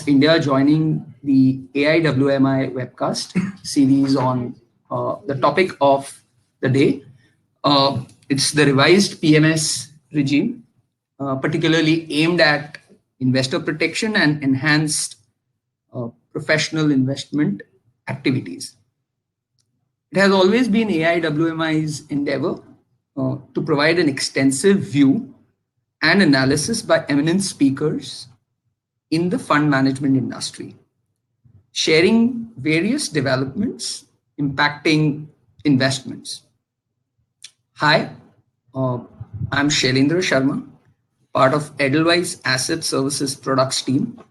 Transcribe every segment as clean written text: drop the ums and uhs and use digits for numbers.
India joining the AIWMI webcast series on the topic of the day. It's the revised PMS regime, particularly aimed at investor protection and enhanced professional investment activities. It has always been AIWMI's endeavor to provide an extensive view and analysis by eminent speakers in the fund management industry, sharing various developments impacting investments. Hi, I'm Shailendra Sharma, part of Edelweiss Asset Services Products team,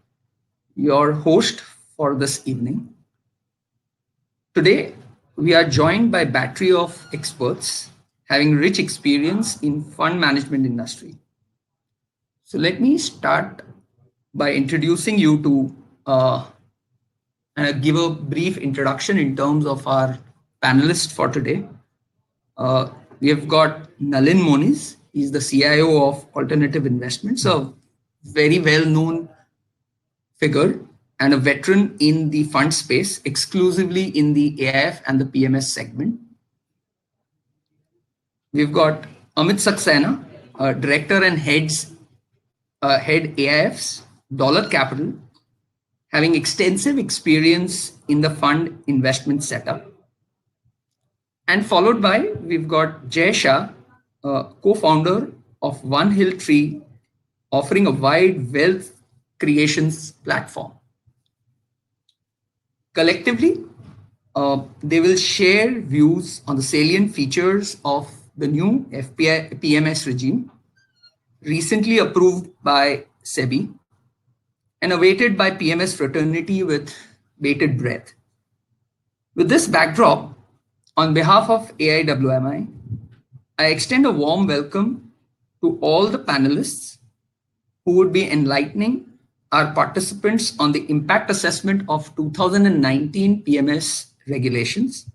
your host for this evening. Today, we are joined by a battery of experts having rich experience in fund management industry. So let me start by introducing you to give a brief introduction in terms of our panelists for today. We have got Nalin Moniz. He's the CIO of Alternative Investments, a very well-known figure and a veteran in the fund space, exclusively in the AIF and the PMS segment. We've got Amit Saxena, Director and Head AIFs, Dolat Capital, having extensive experience in the fund investment setup. And followed by, we've got Shah, co-founder of One Hill Tree, offering a wide wealth creations platform. Collectively, they will share views on the salient features of the new PMS regime, recently approved by SEBI and awaited by PMS fraternity with bated breath. With this backdrop, on behalf of AIWMI, I extend a warm welcome to all the panelists who would be enlightening our participants on the impact assessment of 2019 PMS regulations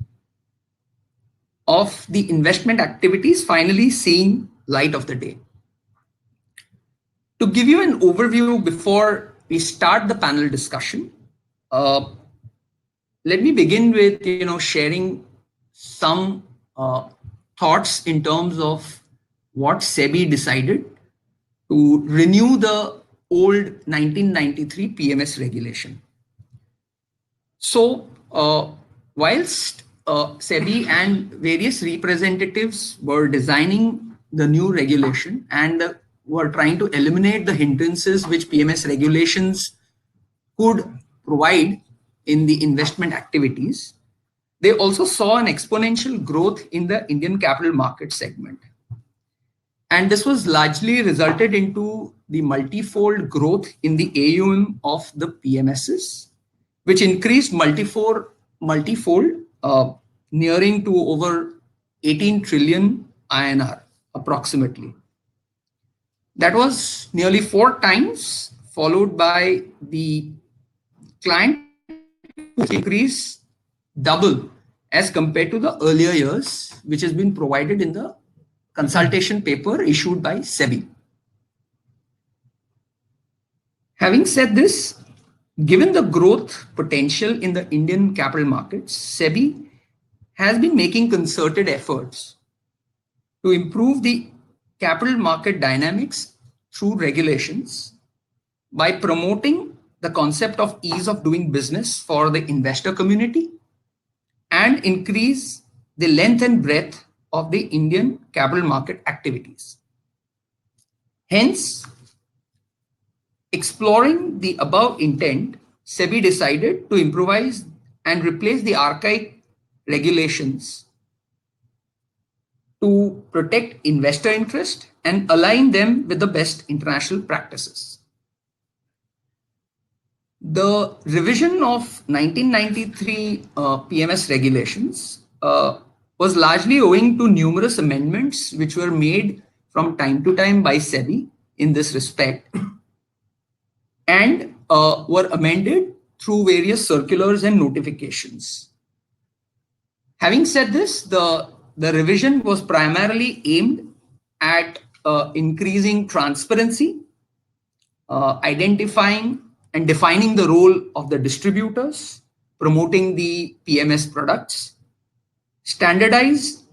of the investment activities finally seeing light of the day. To give you an overview before we start the panel discussion, let me begin with sharing some thoughts in terms of what SEBI decided to renew the old 1993 PMS regulation. So, whilst SEBI and various representatives were designing the new regulation and were trying to eliminate the hindrances which PMS regulations could provide in the investment activities, they also saw an exponential growth in the Indian capital market segment. And this was largely resulted into the multifold growth in the AUM of the PMSs, which increased multifold, nearing to over 18 trillion INR approximately. That was nearly 4 times, followed by the client increase double as compared to the earlier years, which has been provided in the consultation paper issued by SEBI. Having said this, given the growth potential in the Indian capital markets, SEBI has been making concerted efforts to improve the capital market dynamics through regulations by promoting the concept of ease of doing business for the investor community and increase the length and breadth of the Indian capital market activities. Hence, exploring the above intent, SEBI decided to improvise and replace the archaic regulations to protect investor interest and align them with the best international practices. The revision of 1993 PMS regulations was largely owing to numerous amendments which were made from time to time by SEBI in this respect and were amended through various circulars and notifications. Having said this, the revision was primarily aimed at increasing transparency, identifying and defining the role of the distributors, promoting the PMS products, standardized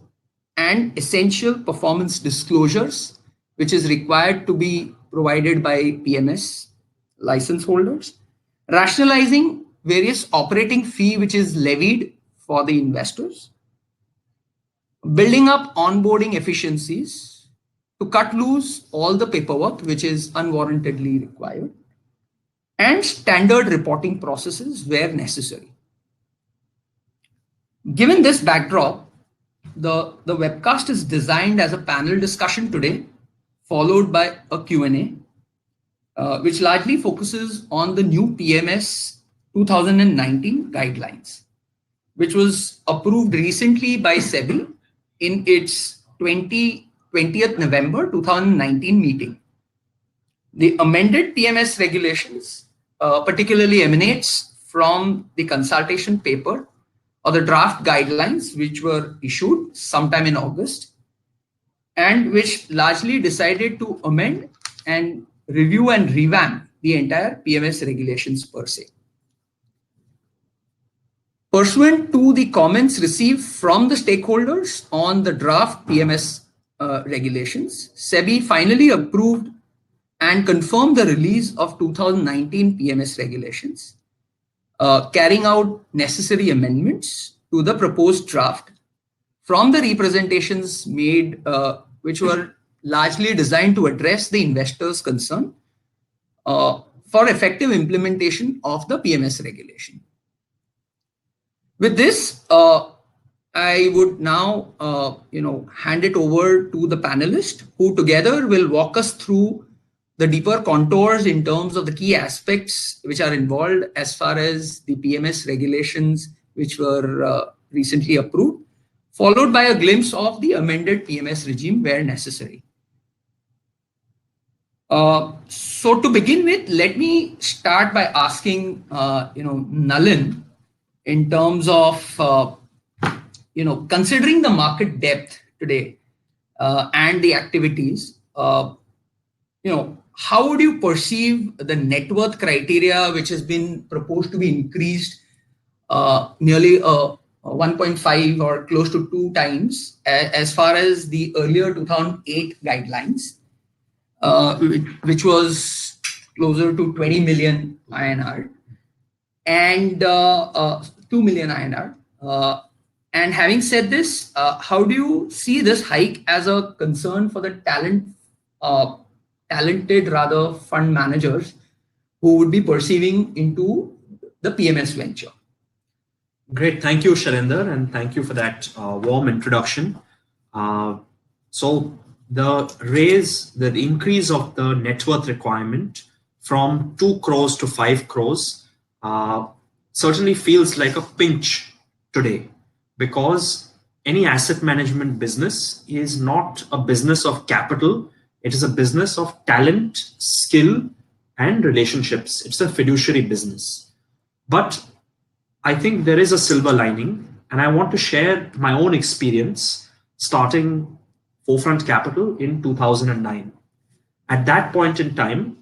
and essential performance disclosures, which is required to be provided by PMS license holders, rationalizing various operating fee which is levied for the investors, building up onboarding efficiencies to cut loose all the paperwork which is unwarrantedly required, and standard reporting processes where necessary. Given this backdrop, the webcast is designed as a panel discussion today, followed by a Q&A, which largely focuses on the new PMS 2019 guidelines, which was approved recently by SEBI in its 20th November 2019 meeting. The amended PMS regulations particularly emanates from the consultation paper or the draft guidelines which were issued sometime in August, and which largely decided to amend and review and revamp the entire PMS regulations per se. Pursuant to the comments received from the stakeholders on the draft PMS regulations, SEBI finally approved and confirmed the release of 2019 PMS regulations, carrying out necessary amendments to the proposed draft from the representations made, which were largely designed to address the investors' concern for effective implementation of the PMS regulation. With this, I would now hand it over to the panelists who together will walk us through the deeper contours in terms of the key aspects which are involved as far as the PMS regulations which were recently approved, followed by a glimpse of the amended PMS regime where necessary. So to begin with, let me start by asking, Nalin, in terms of, considering the market depth today and the activities, how would you perceive the net worth criteria which has been proposed to be increased nearly 1.5 or close to 2 times as far as the earlier 2008 guidelines, which was closer to 20 million INR and 2 million INR. And having said this, how do you see this hike as a concern for the talented rather fund managers who would be perceiving into the PMS venture? Great. Thank you, Shailendra, and thank you for that warm introduction. So the increase of the net worth requirement from 2 crores to 5 crores certainly feels like a pinch today, because any asset management business is not a business of capital. It is a business of talent, skill, and relationships. It's a fiduciary business. But I think there is a silver lining, and I want to share my own experience starting Forefront Capital in 2009. At that point in time,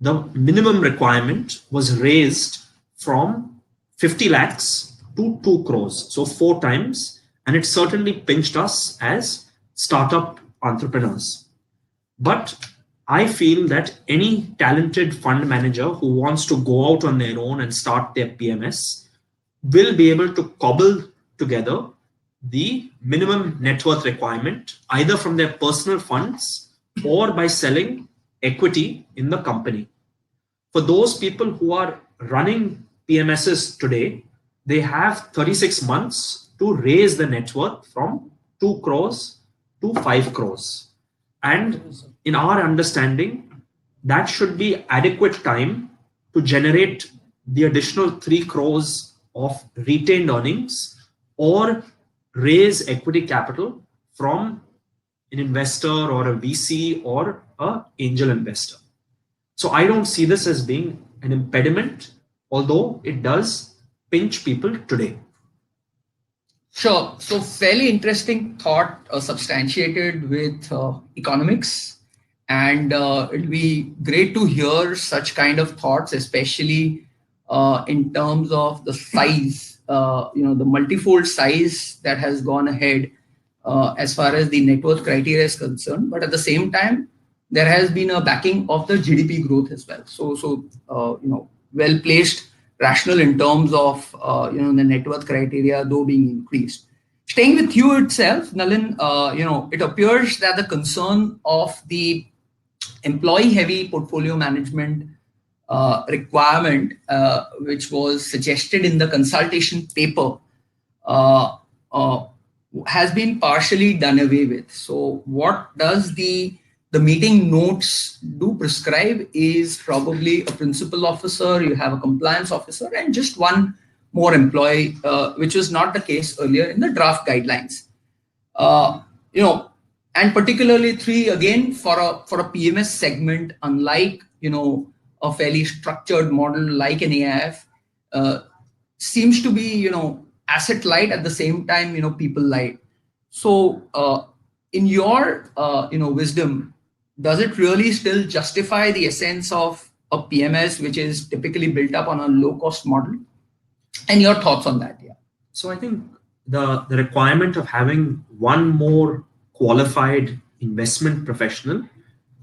the minimum requirement was raised from 50 lakhs to 2 crores, so 4 times, and it certainly pinched us as startup entrepreneurs. But I feel that any talented fund manager who wants to go out on their own and start their PMS will be able to cobble together the minimum net worth requirement either from their personal funds or by selling equity in the company. For those people who are running PMSs today, they have 36 months to raise the net worth from 2 crores to 5 crores. And in our understanding, that should be adequate time to generate the additional 3 crores of retained earnings or raise equity capital from an investor or a VC or an angel investor. So I don't see this as being an impediment, although it does pinch people today. Sure. So fairly interesting thought, substantiated with economics And it'll be great to hear such kind of thoughts, especially in terms of the size, the multifold size that has gone ahead as far as the net worth criteria is concerned. But at the same time, there has been a backing of the GDP growth as well. Well placed rational in terms of the net worth criteria though being increased. Staying with you itself, Nalin, it appears that the concern of the employee heavy portfolio management requirement, which was suggested in the consultation paper, uh, uh, has been partially done away with. So, what does the meeting notes do prescribe is probably a principal officer, you have a compliance officer, and just one more employee, which was not the case earlier in the draft guidelines. Uh, you know, and particularly three again for a PMS segment, unlike a fairly structured model like an AIF, uh, seems to be asset light at the same time people light. So in your wisdom, does it really still justify the essence of a PMS which is typically built up on a low cost model? And your thoughts on that? Yeah. So I think the requirement of having one more qualified investment professional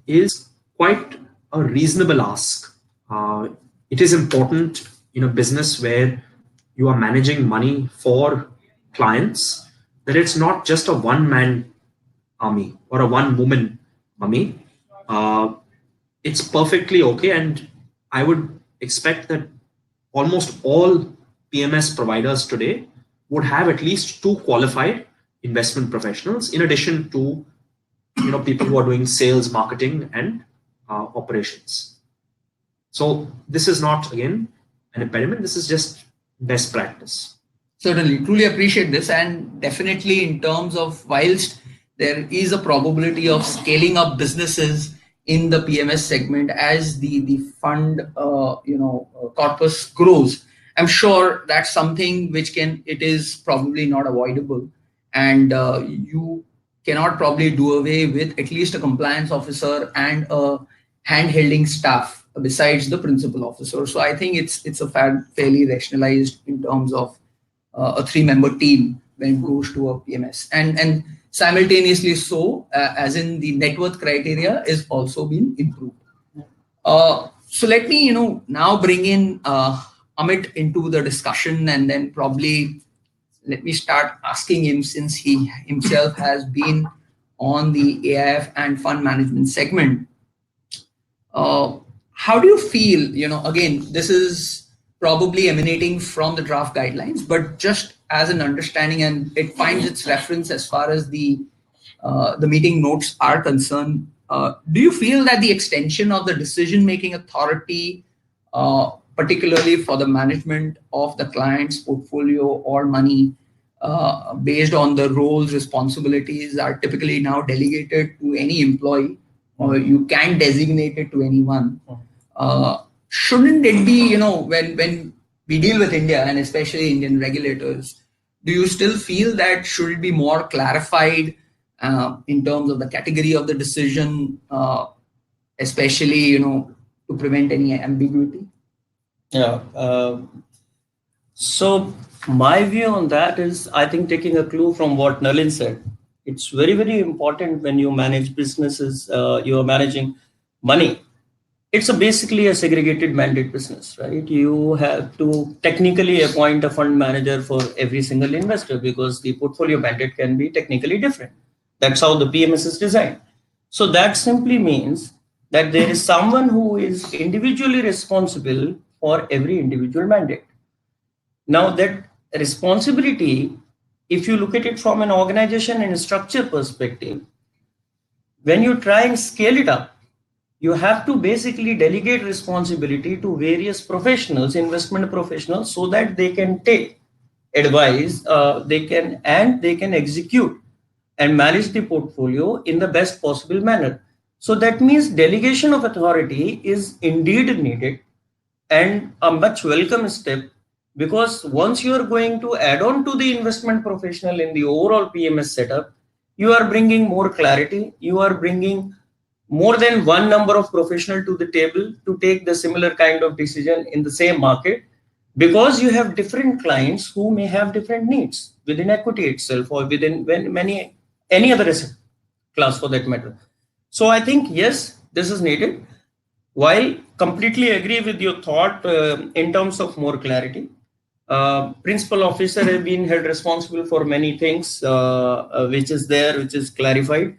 is quite a reasonable ask. It is important in a business where you are managing money for clients that it's not just a one man army or a one woman army. Uh, it's perfectly okay, and I would expect that almost all PMS providers today would have at least two qualified investment professionals in addition to people who are doing sales, marketing, and operations. So this is not again an impediment. This is just best practice. Certainly, truly appreciate this, and definitely in terms of whilst there is a probability of scaling up businesses in the PMS segment as the fund corpus grows, I'm sure that's something which it is probably not avoidable, and you cannot probably do away with at least a compliance officer and a hand-holding staff besides the principal officer. So I think it's a fairly rationalized in terms of a three-member team when it goes to a PMS, and simultaneously so as in the net worth criteria is also being improved. So let me now bring in Amit into the discussion, and then probably let me start asking him, since he himself has been on the AIF and fund management segment. How do you feel? Again, this is probably emanating from the draft guidelines, but just as an understanding, and it finds its reference as far as the meeting notes are concerned. Do you feel that the extension of the decision-making authority, particularly for the management of the client's portfolio or money, based on the roles, responsibilities, are typically now delegated to any employee, or you can designate it to anyone? Shouldn't it be, when we deal with India and especially Indian regulators, do you still feel that should it be more clarified in terms of the category of the decision, especially, to prevent any ambiguity? Yeah. So my view on that is, I think, taking a clue from what Nalin said, it's very, very important when you manage businesses, you are managing money. It's basically a segregated mandate business, right? You have to technically appoint a fund manager for every single investor because the portfolio mandate can be technically different. That's how the PMS is designed. So that simply means that there is someone who is individually responsible for every individual mandate. Now that responsibility, if you look at it from an organization and structure perspective, when you try and scale it up, you have to basically delegate responsibility to various professionals, investment professionals, so that they can take advice, they can execute and manage the portfolio in the best possible manner. So that means delegation of authority is indeed needed and a much welcome step, because once you are going to add on to the investment professional in the overall PMS setup, you are bringing more clarity, you are bringing more than one number of professional to the table to take the similar kind of decision in the same market, because you have different clients who may have different needs within equity itself or within any other asset class for that matter. So I think yes, this is needed. While completely agree with your thought in terms of more clarity, principal officer have been held responsible for many things, which is there, which is clarified.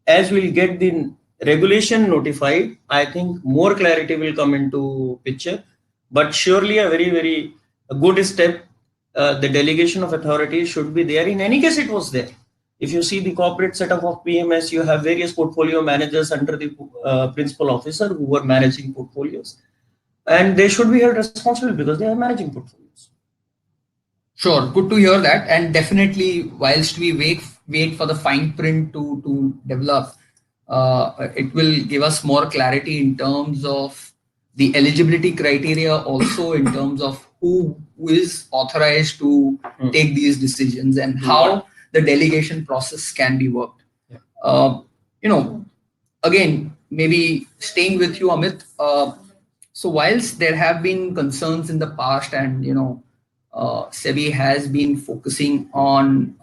As we'll get the regulation notified, I think more clarity will come into picture. But surely a very good step. The delegation of authority should be there. In any case, it was there. If you see the corporate setup of PMS, you have various portfolio managers under the principal officer who were managing portfolios, and they should be held responsible because they are managing portfolios. Sure, good to hear that. And definitely, whilst we wait for the fine print to develop, it will give us more clarity in terms of the eligibility criteria, also in terms of who is authorized to take these decisions and how the delegation process can be worked. Again, maybe staying with you, Amit. So whilst there have been concerns in the past, and SEBI has been focusing on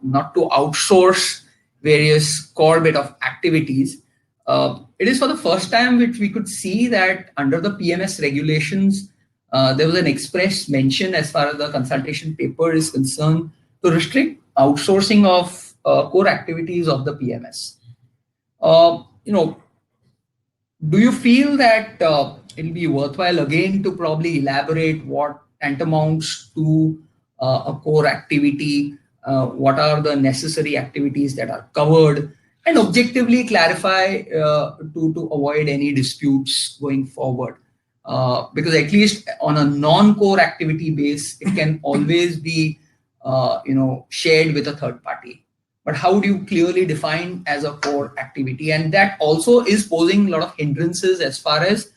not to outsource various core bit of activities, it is for the first time which we could see that under the PMS regulations, there was an express mention as far as the consultation paper is concerned to restrict outsourcing of core activities of the PMS. Do you feel that it'll be worthwhile again to probably elaborate what tantamounts to a core activity, what are the necessary activities that are covered, and objectively clarify to avoid any disputes going forward? Because at least on a non-core activity base, it can always be shared with a third party. But how do you clearly define as a core activity? And that also is posing a lot of hindrances as far as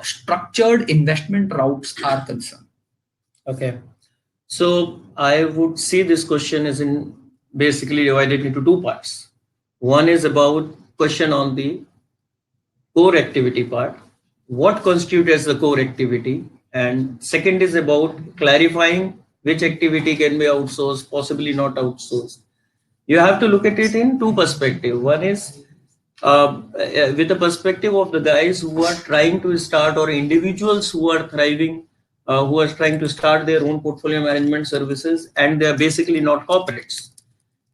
structured investment routes are concerned. Okay. So I would see this question is basically divided into two parts. One is about question on the core activity part. What constitutes as the core activity? And second is about clarifying which activity can be outsourced, possibly not outsourced. You have to look at it in two perspectives. One is with the perspective of the guys who are trying to start, or individuals who are thriving, who are trying to start their own portfolio management services, and they are basically not corporates.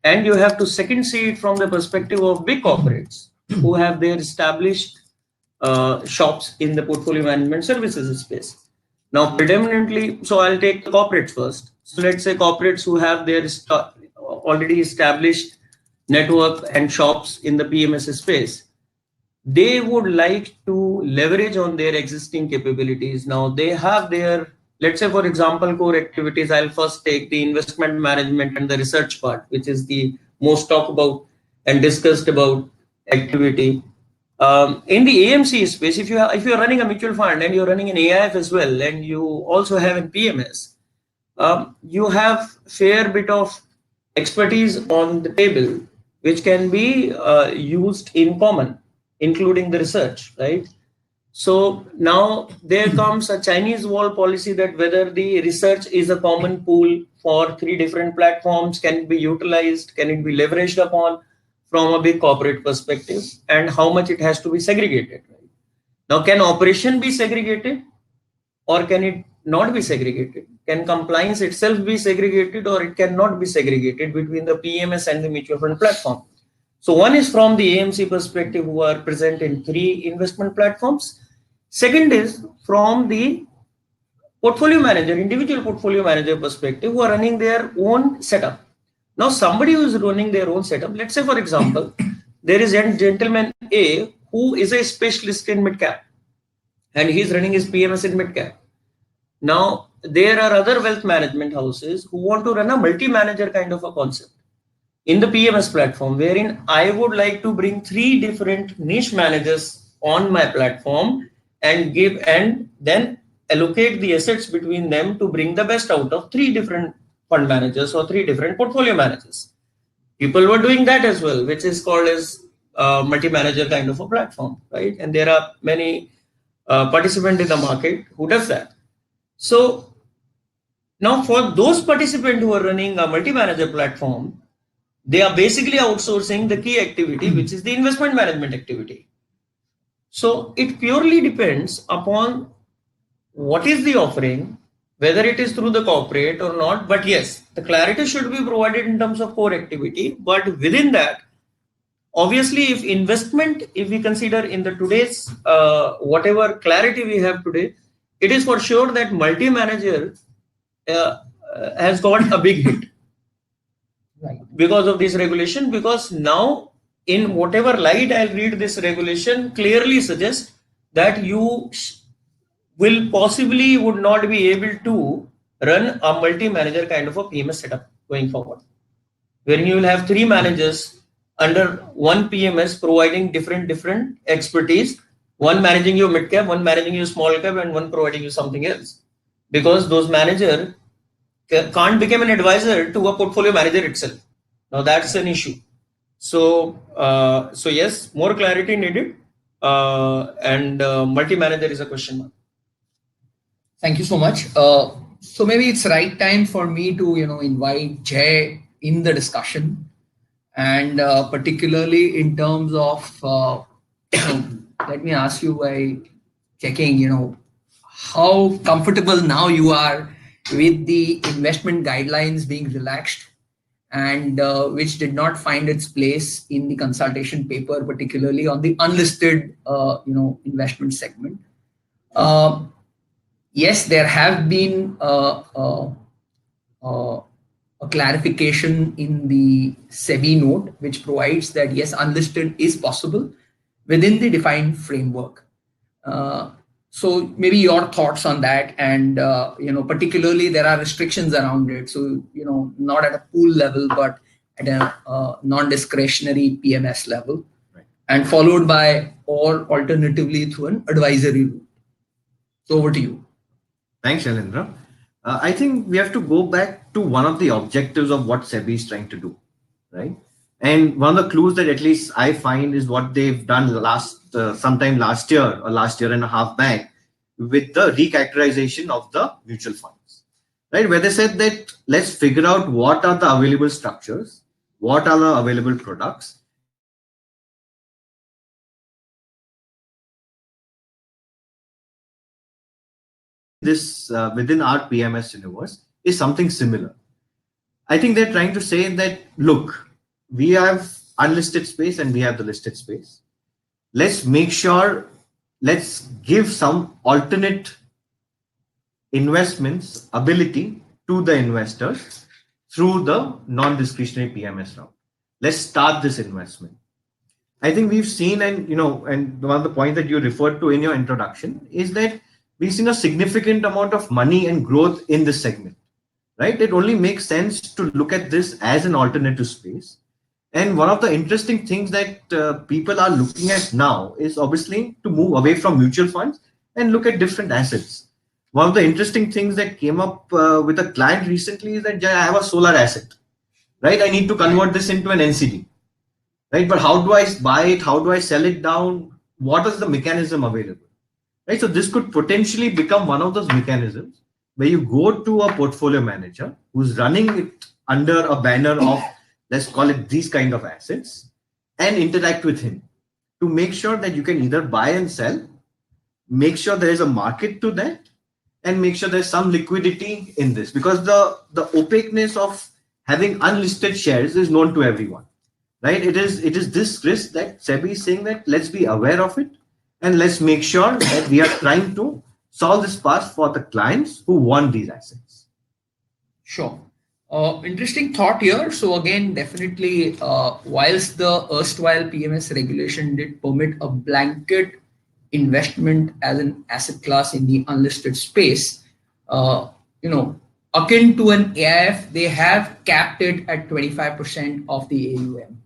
And you have to second see it from the perspective of big corporates who have their established shops in the portfolio management services space. Now, predominantly, so I'll take the corporates first. So let's say corporates who have their already established network and shops in the PMS space, they would like to leverage on their existing capabilities. Now they have their, let's say for example, core activities. I'll first take the investment management and the research part, which is the most talked about and discussed about activity. In the AMC space, if you're running a mutual fund and you're running an AIF as well, and you also have an PMS, you have fair bit of expertise on the table, which can be used in common, including the research, right? So now there comes a Chinese wall policy that whether the research is a common pool for 3 different platforms, can it be utilized, can it be leveraged upon from a big corporate perspective, and how much it has to be segregated. Right? Now, can operation be segregated, or can it not be segregated? Can compliance itself be segregated, or it cannot be segregated between the PMS and the mutual fund platform? So one is from the AMC perspective, who are present in 3 investment platforms. Second is from the portfolio manager, individual portfolio manager perspective, who are running their own setup. Now, somebody who is running their own setup, let's say, for example, there is a gentleman A who is a specialist in mid-cap, and he's running his PMS in mid-cap. Now, there are other wealth management houses who want to run a multi-manager kind of a concept in the PMS platform, wherein I would like to bring 3 different niche managers on my platform and then allocate the assets between them to bring the best out of 3 different fund managers or 3 different portfolio managers. People were doing that as well, which is called as multi-manager kind of a platform, right? And there are many participants in the market who does that. So now for those participants who are running a multi-manager platform, they are basically outsourcing the key activity, which is the investment management activity. So it purely depends upon what is the offering, whether it is through the corporate or not. But yes, the clarity should be provided in terms of core activity. But within that, obviously, if we consider in the today's whatever clarity we have today, it is for sure that multi-manager has got a big hit. Right. Because of this regulation, because now in whatever light I'll read, this regulation clearly suggests that you will possibly would not be able to run a multi-manager kind of a PMS setup going forward, wherein you will have 3 managers under one PMS providing different expertise, one managing your mid cap, one managing your small cap, and one providing you something else, because those managers can't become an advisor to a portfolio manager itself. Now that's an issue. So yes, more clarity needed, and multi-manager is a question mark. Thank you so much. So maybe it's right time for me to invite Jay in the discussion, and particularly in terms of let me ask you by checking how comfortable now you are with the investment guidelines being relaxed, and which did not find its place in the consultation paper, particularly on the unlisted investment segment. Yes, there have been a clarification in the SEBI note, which provides that yes, unlisted is possible within the defined framework. So maybe your thoughts on that, and particularly there are restrictions around it. So not at a pool level, but at a non-discretionary PMS level, right, and followed by or alternatively through an advisory route. So over to you. Thanks, Shailendra. I think we have to go back to one of the objectives of what SEBI is trying to do, right? And one of the clues that at least I find is what they've done sometime last year or last year and a half back with the recharacterization of the mutual funds, right? Where they said that let's figure out what are the available structures, what are the available products. This within our PMS universe is something similar. I think they're trying to say that, look, we have unlisted space and we have the listed space. Let's make sure, let's give some alternate investments ability to the investors through the non-discretionary PMS route. Let's start this investment. I think we've seen, and one of the points that you referred to in your introduction is that we've seen a significant amount of money and growth in this segment, right? It only makes sense to look at this as an alternative space. And one of the interesting things that people are looking at now is obviously to move away from mutual funds and look at different assets. One of the interesting things that came up with a client recently is that I have a solar asset, right? I need to convert this into an NCD, right? But how do I buy it? How do I sell it down? What is the mechanism available, right? So this could potentially become one of those mechanisms where you go to a portfolio manager who's running it under a banner of, let's call it these kind of assets, and interact with him to make sure that you can either buy and sell, make sure there is a market to that, and make sure there's some liquidity in this, because the opaqueness of having unlisted shares is known to everyone, right? It is this risk that SEBI is saying that let's be aware of it and let's make sure that we are trying to solve this path for the clients who want these assets. Sure. Interesting thought here. So again, definitely, whilst the erstwhile PMS regulation did permit a blanket investment as an asset class in the unlisted space, akin to an AIF, they have capped it at 25% of the AUM,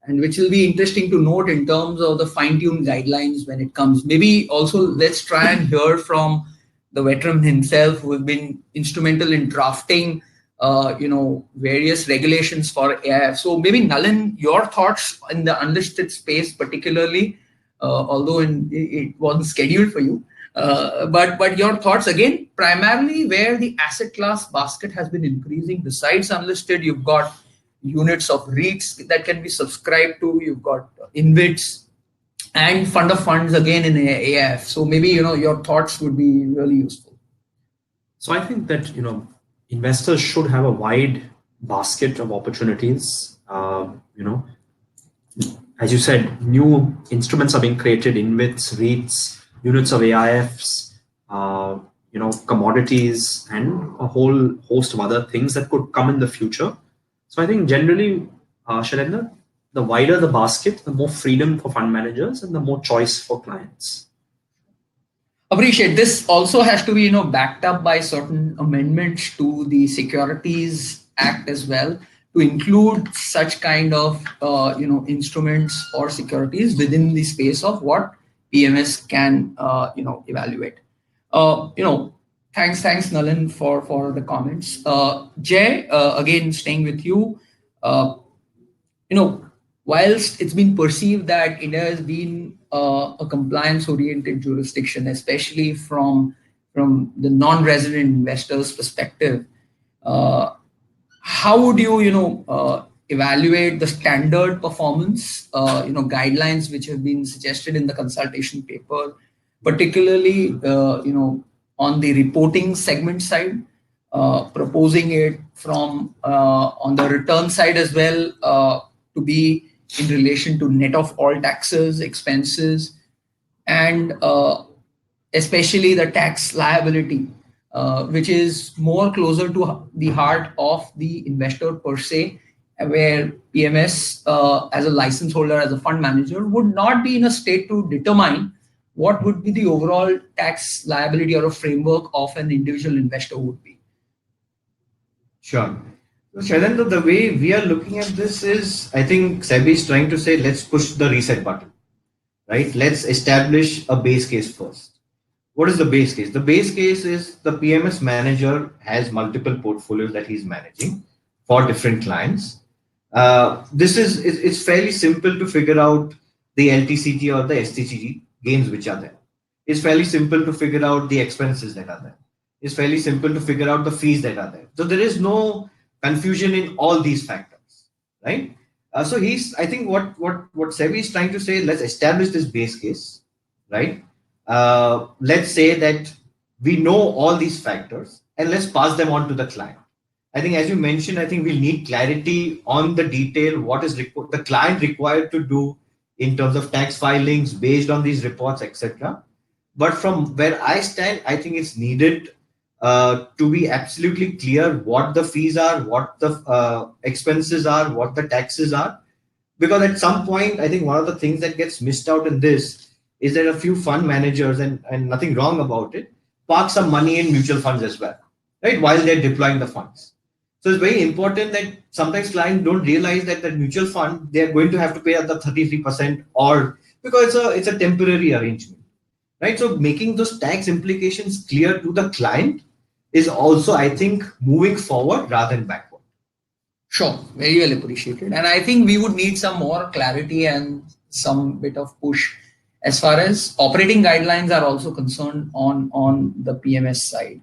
and which will be interesting to note in terms of the fine-tuned guidelines when it comes. Maybe also let's try and hear from the veteran himself, who has been instrumental in drafting various regulations for AIF. So maybe Nalin, your thoughts in the unlisted space, particularly, although it wasn't scheduled for you, but your thoughts again, primarily where the asset class basket has been increasing. Besides unlisted, you've got units of REITs that can be subscribed to. You've got InvITs and fund of funds again in AIF. So maybe your thoughts would be really useful. So I think that investors should have a wide basket of opportunities. As you said, new instruments are being created, InvITs, REITs, units of AIFs, commodities, and a whole host of other things that could come in the future. So I think generally, Shailendra, the wider the basket, the more freedom for fund managers and the more choice for clients. Appreciate this. Also has to be backed up by certain amendments to the Securities Act as well, to include such kind of instruments or securities within the space of what PMS can evaluate. Thanks Nalin for the comments. Jay, again staying with you. Whilst it's been perceived that India has been a compliance-oriented jurisdiction, especially from the non-resident investors' perspective, how would you evaluate the standard performance guidelines which have been suggested in the consultation paper, particularly on the reporting segment side, proposing it from on the return side as well, to be in relation to net of all taxes, expenses, and especially the tax liability, which is more closer to the heart of the investor per se, where PMS as a license holder, as a fund manager, would not be in a state to determine what would be the overall tax liability or a framework of an individual investor would be. Sure. So Shailendra, the way we are looking at this is, I think SEBI is trying to say, let's push the reset button, right? Let's establish a base case first. What is the base case? The base case is the PMS manager has multiple portfolios that he's managing for different clients. It's fairly simple to figure out the LTCG or the STCG gains which are there. It's fairly simple to figure out the expenses that are there. It's fairly simple to figure out the fees that are there. So there is no confusion in all these factors, right? I think what SEBI is trying to say, let's establish this base case, right? Let's say that we know all these factors and let's pass them on to the client. I think, as you mentioned, I think we'll need clarity on the detail, what is the client required to do in terms of tax filings based on these reports, etc. But from where I stand, I think it's needed to be absolutely clear what the fees are, what the expenses are, what the taxes are. Because at some point, I think one of the things that gets missed out in this is that a few fund managers, and nothing wrong about it, park some money in mutual funds as well, right, while they're deploying the funds. So it's very important that sometimes clients don't realize that the mutual fund, they're going to have to pay at the 33% or because it's a temporary arrangement, right? So making those tax implications clear to the client is also, I think, moving forward rather than backward. Sure, very well appreciated. And I think we would need some more clarity and some bit of push as far as operating guidelines are also concerned on the PMS side.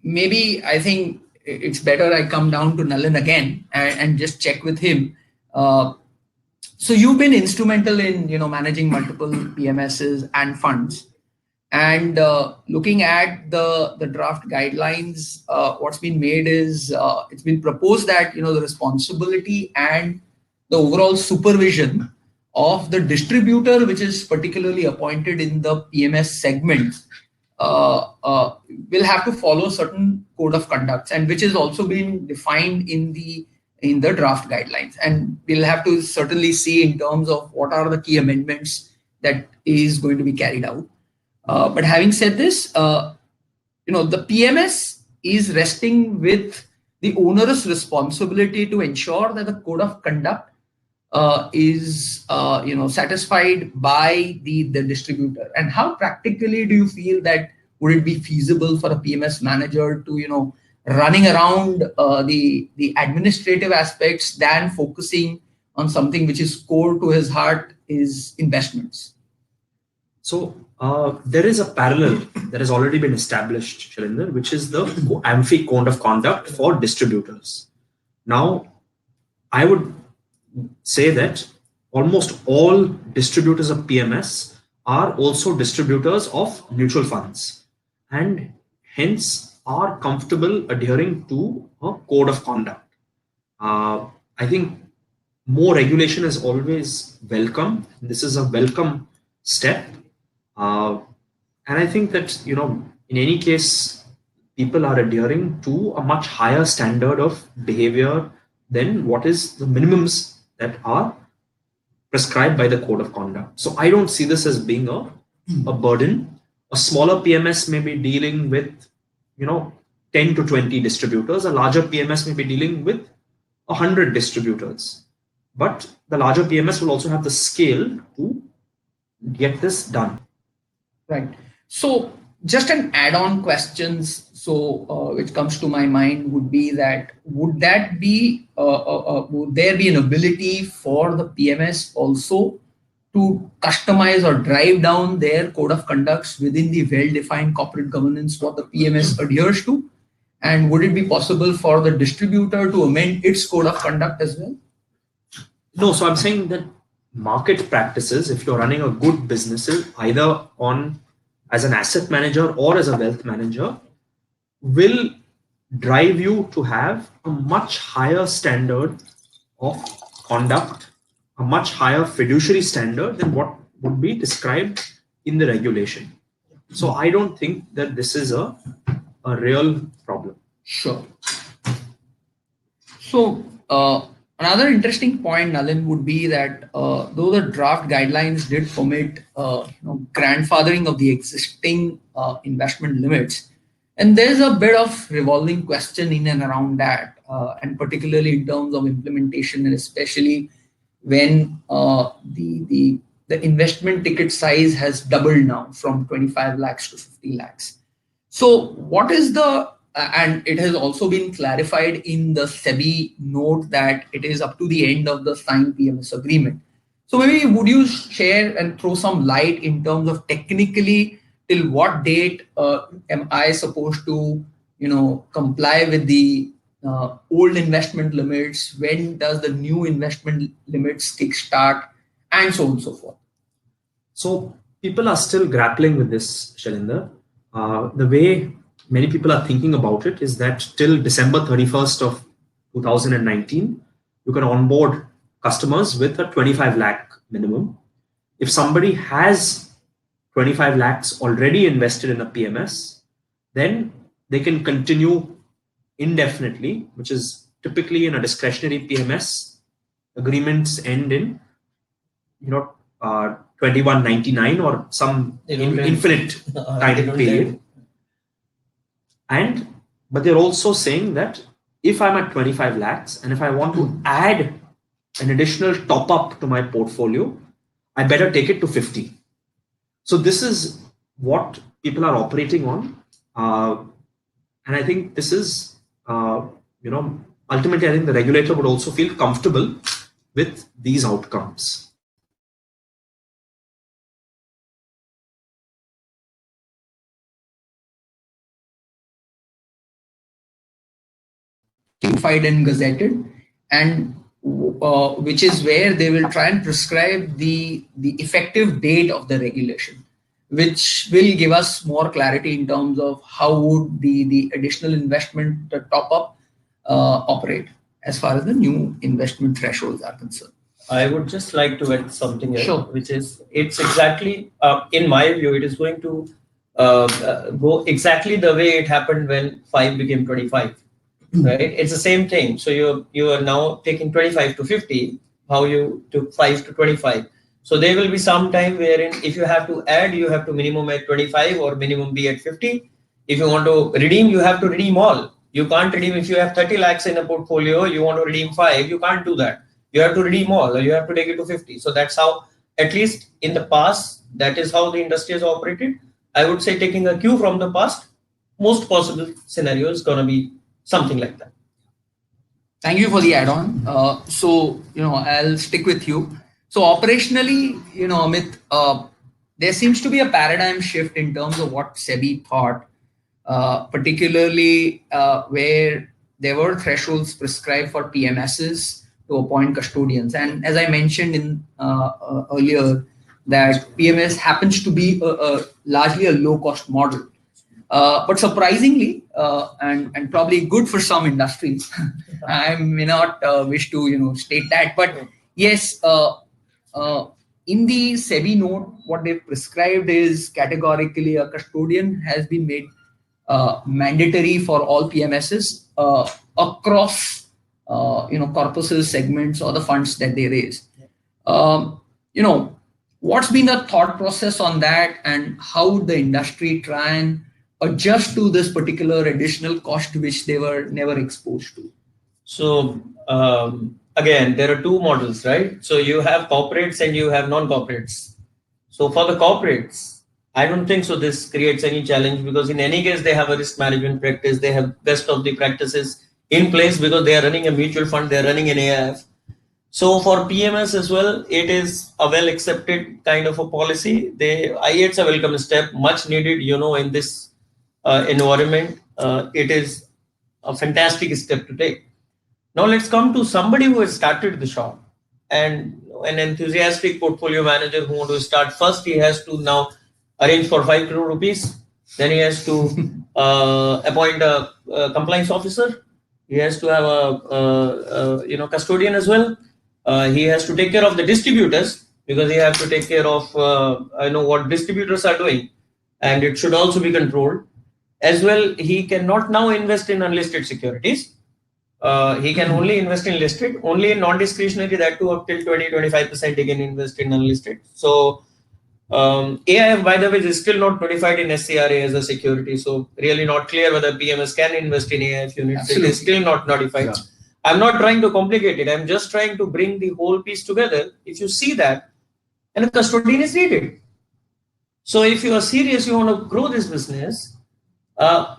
Maybe I think it's better I come down to Nalin again and just check with him. So you've been instrumental in managing multiple PMSs and funds. And looking at the draft guidelines, what's been made is it's been proposed that the responsibility and the overall supervision of the distributor, which is particularly appointed in the PMS segment, will have to follow certain code of conducts, and which is also been defined in the draft guidelines. And we'll have to certainly see in terms of what are the key amendments that is going to be carried out. But having said this, the PMS is resting with the onerous responsibility to ensure that the code of conduct is satisfied by the distributor. And how practically do you feel that would it be feasible for a PMS manager to running around the administrative aspects than focusing on something which is core to his heart, is investments. So there is a parallel that has already been established, Shailendra, which is the AMFI code of conduct for distributors. Now, I would say that almost all distributors of PMS are also distributors of mutual funds, and hence are comfortable adhering to a code of conduct. I think more regulation is always welcome. This is a welcome step. And I think that, in any case, people are adhering to a much higher standard of behavior than what is the minimums that are prescribed by the code of conduct. So I don't see this as being a burden. A smaller PMS may be dealing with, 10 to 20 distributors. A larger PMS may be dealing with 100 distributors. But the larger PMS will also have the scale to get this done. Right. So just an add-on questions. So which comes to my mind would be that would there be an ability for the PMS also to customize or drive down their code of conducts within the well-defined corporate governance what the PMS adheres to? And would it be possible for the distributor to amend its code of conduct as well? No, so I'm saying that market practices, if you're running a good business, either on as an asset manager or as a wealth manager, will drive you to have a much higher standard of conduct, a much higher fiduciary standard than what would be described in the regulation. So I don't think that this is a real problem. Sure. So another interesting point, Nalin, would be that though the draft guidelines did permit grandfathering of the existing investment limits, and there's a bit of revolving question in and around that, and particularly in terms of implementation, and especially when the investment ticket size has doubled now from 25 lakhs to 50 lakhs. So what is the and it has also been clarified in the SEBI note that it is up to the end of the signed PMS agreement. So maybe would you share and throw some light in terms of technically till what date am I supposed to comply with the old investment limits? When does the new investment limits kickstart, and so on and so forth? So people are still grappling with this, Shailendra. The way many people are thinking about it is that till December 31st of 2019, you can onboard customers with a 25 lakh minimum. If somebody has 25 lakhs already invested in a PMS, then they can continue indefinitely, which is typically in a discretionary PMS. Agreements end in 2199 or some infinite time period. But they're also saying that if I'm at 25 lakhs and if I want to add an additional top up to my portfolio, I better take it to 50. So this is what people are operating on. And I think this is, ultimately, I think the regulator would also feel comfortable with these outcomes. Notified and gazetted, and which is where they will try and prescribe the effective date of the regulation, which will give us more clarity in terms of how would the additional investment top up operate as far as the new investment thresholds are concerned. I would just like to add something here, Sure. which is it's exactly, in my view, it is going to go exactly the way it happened when 5 became 25. Right, it's the same thing. So you are now taking 25 to 50. How you took 5 to 25. So there will be some time wherein if you have to add, you have to minimum at 25 or minimum be at 50. If you want to redeem, you have to redeem all. You can't redeem if you have 30 lakhs in a portfolio. You want to redeem 5. You can't do that. You have to redeem all, or you have to take it to 50. So that's how, at least in the past, that is how the industry has operated. I would say taking a cue from the past, most possible scenario is going to be something like that. Thank you for the add-on. So, I'll stick with you. So operationally, Amit, there seems to be a paradigm shift in terms of what SEBI thought, particularly where there were thresholds prescribed for PMSs to appoint custodians. And as I mentioned in earlier, that PMS happens to be largely a low-cost model. But surprisingly, and probably good for some industries, I may not wish to state that, but yes, in the SEBI note, what they've prescribed is categorically a custodian has been made mandatory for all PMSs across corpuses, segments, or the funds that they raise. What's been the thought process on that, and how would the industry try and adjust to this particular additional cost which they were never exposed to? So again, there are two models, right? So you have corporates and you have non-corporates. So for the corporates, I don't think so this creates any challenge, because in any case, they have a risk management practice. They have best of the practices in place because they are running a mutual fund, they are running an AIF. So for PMS as well, it is a well accepted kind of a policy. It's a welcome step, much needed, in this environment. It is a fantastic step to take. Now let's come to somebody who has started the shop, and an enthusiastic portfolio manager who wants to start. First, he has to now arrange for 5 crore rupees. Then he has to appoint a compliance officer. He has to have a custodian as well. He has to take care of the distributors, because he has to take care of what distributors are doing, and it should also be controlled. As well, he cannot now invest in unlisted securities. He can only invest in listed, only in non-discretionary, that too up till 20-25% he can invest in unlisted. So AIF, by the way, is still not notified in SCRA as a security. So really not clear whether PMS can invest in AIF units. Absolutely. It is still not notified. Yeah. I'm not trying to complicate it. I'm just trying to bring the whole piece together. If you see that, and a custodian is needed. So if you are serious, you want to grow this business,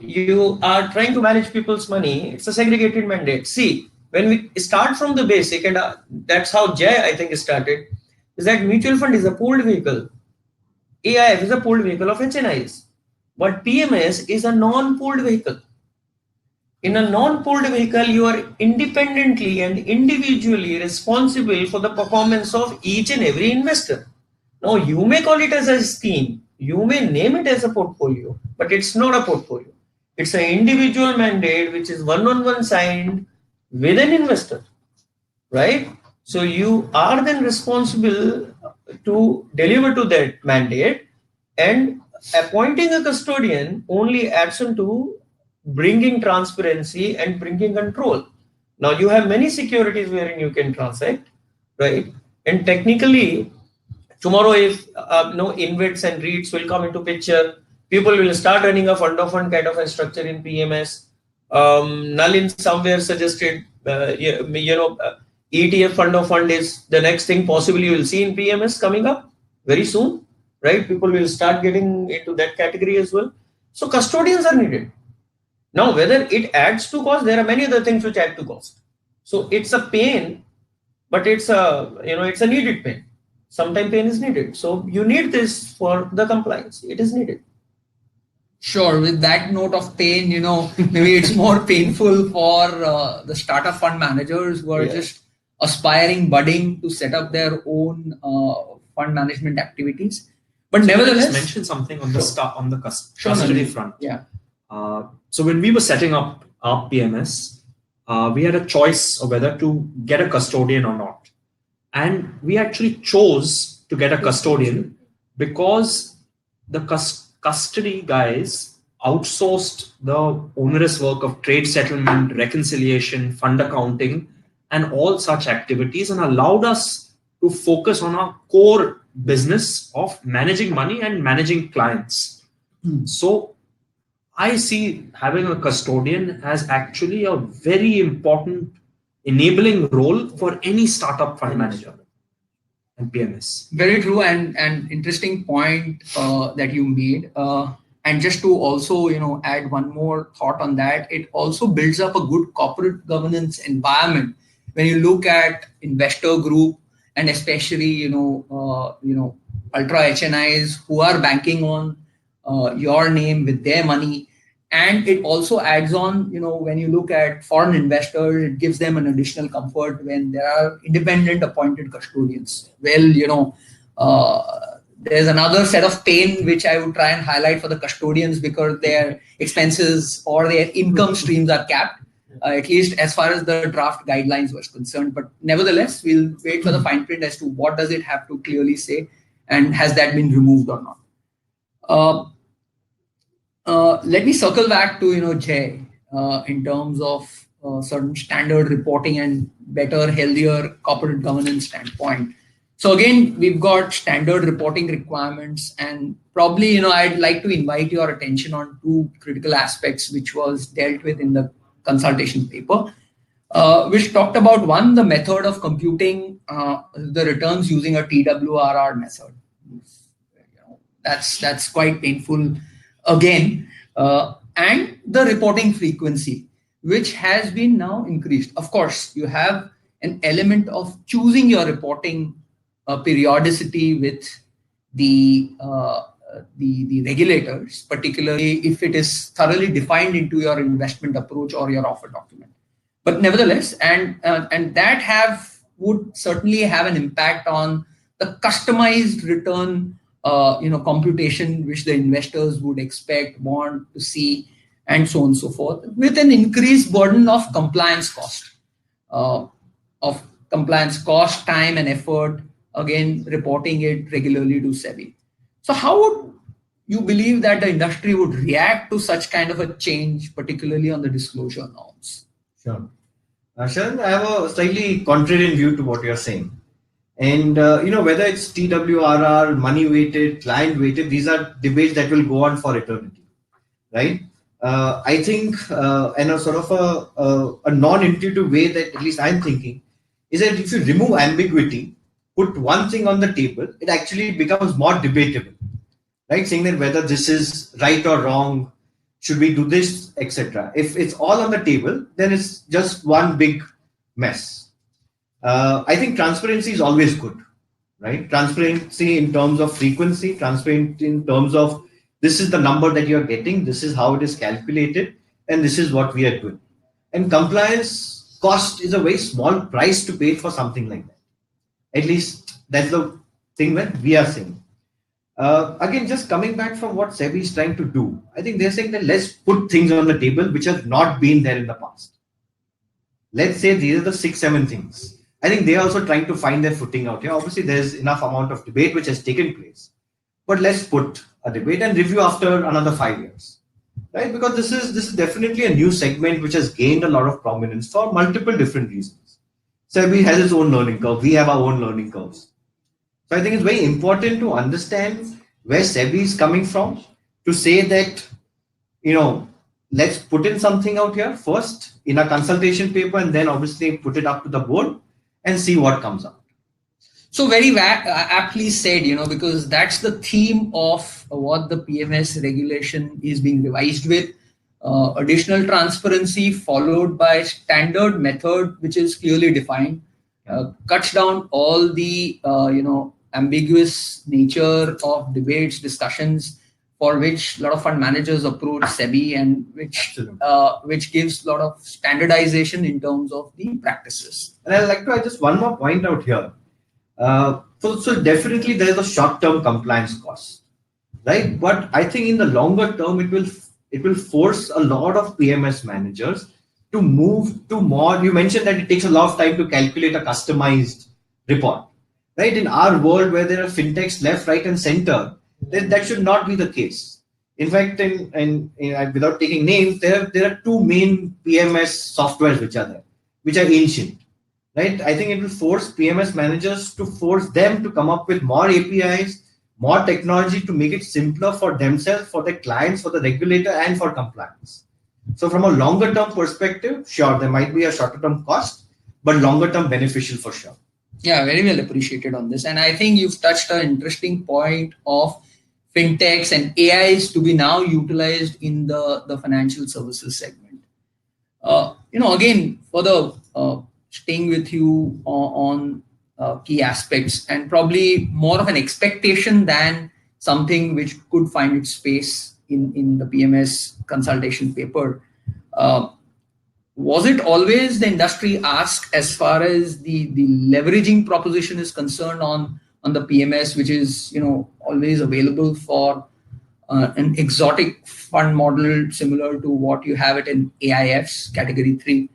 you are trying to manage people's money, it's a segregated mandate. See, when we start from the basic, and that's how Jay, I think, started, is that mutual fund is a pooled vehicle. AIF is a pooled vehicle of HNIs. But PMS is a non-pooled vehicle. In a non-pooled vehicle, you are independently and individually responsible for the performance of each and every investor. Now, you may call it as a scheme, you may name it as a portfolio, but it's not a portfolio. It's an individual mandate which is one-on-one signed with an investor, right? So you are then responsible to deliver to that mandate, and appointing a custodian only adds on to bringing transparency and bringing control. Now you have many securities wherein you can transact, right? And technically, tomorrow if InvITs and REITs will come into picture, people will start running a fund of fund kind of a structure in PMS. Nalin somewhere suggested, ETF fund of fund is the next thing possibly you will see in PMS coming up very soon, right? People will start getting into that category as well. So custodians are needed. Now, whether it adds to cost, there are many other things which add to cost. So it's a pain, but it's a needed pain. Sometimes pain is needed. So you need this for the compliance. It is needed. Sure. With that note of pain, maybe it's more painful for the startup fund managers who are just aspiring, budding to set up their own fund management activities. But so nevertheless, mention something on the custody front. Yeah. So when we were setting up our PMS, we had a choice of whether to get a custodian or not. And we actually chose to get a custodian because the custody guys outsourced the onerous work of trade settlement, reconciliation, fund accounting, and all such activities, and allowed us to focus on our core business of managing money and managing clients. So I see having a custodian as actually a very important enabling role for any startup fund manager and PMS. Very true, and interesting point that you made. And just to also, add one more thought on that, it also builds up a good corporate governance environment. When you look at investor group and especially, ultra HNIs who are banking on your name with their money. And it also adds on, when you look at foreign investors, it gives them an additional comfort when there are independent appointed custodians. Well, there's another set of pain which I would try and highlight for the custodians because their expenses or their income streams are capped, at least as far as the draft guidelines was concerned. But nevertheless, we'll wait for the fine print as to what does it have to clearly say and has that been removed or not. Let me circle back to Jay in terms of certain standard reporting and better, healthier corporate governance standpoint. So again, we've got standard reporting requirements, and probably I'd like to invite your attention on two critical aspects which was dealt with in the consultation paper, which talked about one, the method of computing the returns using a TWRR method. That's quite painful again, and the reporting frequency, which has been now increased. Of course, you have an element of choosing your reporting periodicity with the regulators, particularly if it is thoroughly defined into your investment approach or your offer document. But nevertheless, and that would certainly have an impact on the customized return computation which the investors would expect, want to see, and so on and so forth, with an increased burden of compliance cost, time and effort, again, reporting it regularly to SEBI. So how would you believe that the industry would react to such kind of a change, particularly on the disclosure norms? Sure. Shailendra, I have a slightly contrarian view to what you're saying. And, whether it's TWRR, money weighted, client weighted, these are debates that will go on for eternity, right? I think, and a sort of a non-intuitive way that at least I'm thinking is that if you remove ambiguity, put one thing on the table, it actually becomes more debatable, right? Saying that whether this is right or wrong, should we do this, etc. If it's all on the table, then it's just one big mess. I think transparency is always good, right? Transparency in terms of frequency, transparency in terms of this is the number that you're getting, this is how it is calculated, and this is what we are doing. And compliance cost is a very small price to pay for something like that. At least that's the thing that we are saying. Again, just coming back from what SEBI is trying to do, I think they're saying that let's put things on the table which have not been there in the past. Let's say these are the 6-7 things. I think they're also trying to find their footing out here. Obviously, there's enough amount of debate which has taken place. But let's put a debate and review after another 5 years. Right? Because this is definitely a new segment which has gained a lot of prominence for multiple different reasons. SEBI has its own learning curve. We have our own learning curves. So I think it's very important to understand where SEBI is coming from to say that, let's put in something out here first in a consultation paper and then obviously put it up to the board and see what comes out. So very aptly said, because that's the theme of what the PMS regulation is being revised with. Additional transparency followed by standard method, which is clearly defined, cuts down all the ambiguous nature of debates, discussions, for which a lot of fund managers approach SEBI, and which gives a lot of standardization in terms of the practices. And I'd like to add just one more point out here. So definitely there is a short-term compliance cost, right? But I think in the longer term, it will force a lot of PMS managers to move to more. You mentioned that it takes a lot of time to calculate a customized report, right? In our world where there are fintechs left, right, and center, that should not be the case. In fact, without taking names, there are two main PMS softwares which are there, which are ancient, right? I think it will force PMS managers to force them to come up with more APIs, more technology to make it simpler for themselves, for their clients, for the regulator, and for compliance. So from a longer term perspective, sure, there might be a shorter term cost, but longer term beneficial for sure. Yeah, very well appreciated on this. And I think you've touched an interesting point of fintechs and AIs to be now utilized in the financial services segment. Again, further staying with you on key aspects and probably more of an expectation than something which could find its space in the PMS consultation paper. Was it always the industry ask as far as the leveraging proposition is concerned on the PMS, which is always available for an exotic fund model similar to what you have it in AIFs category 3?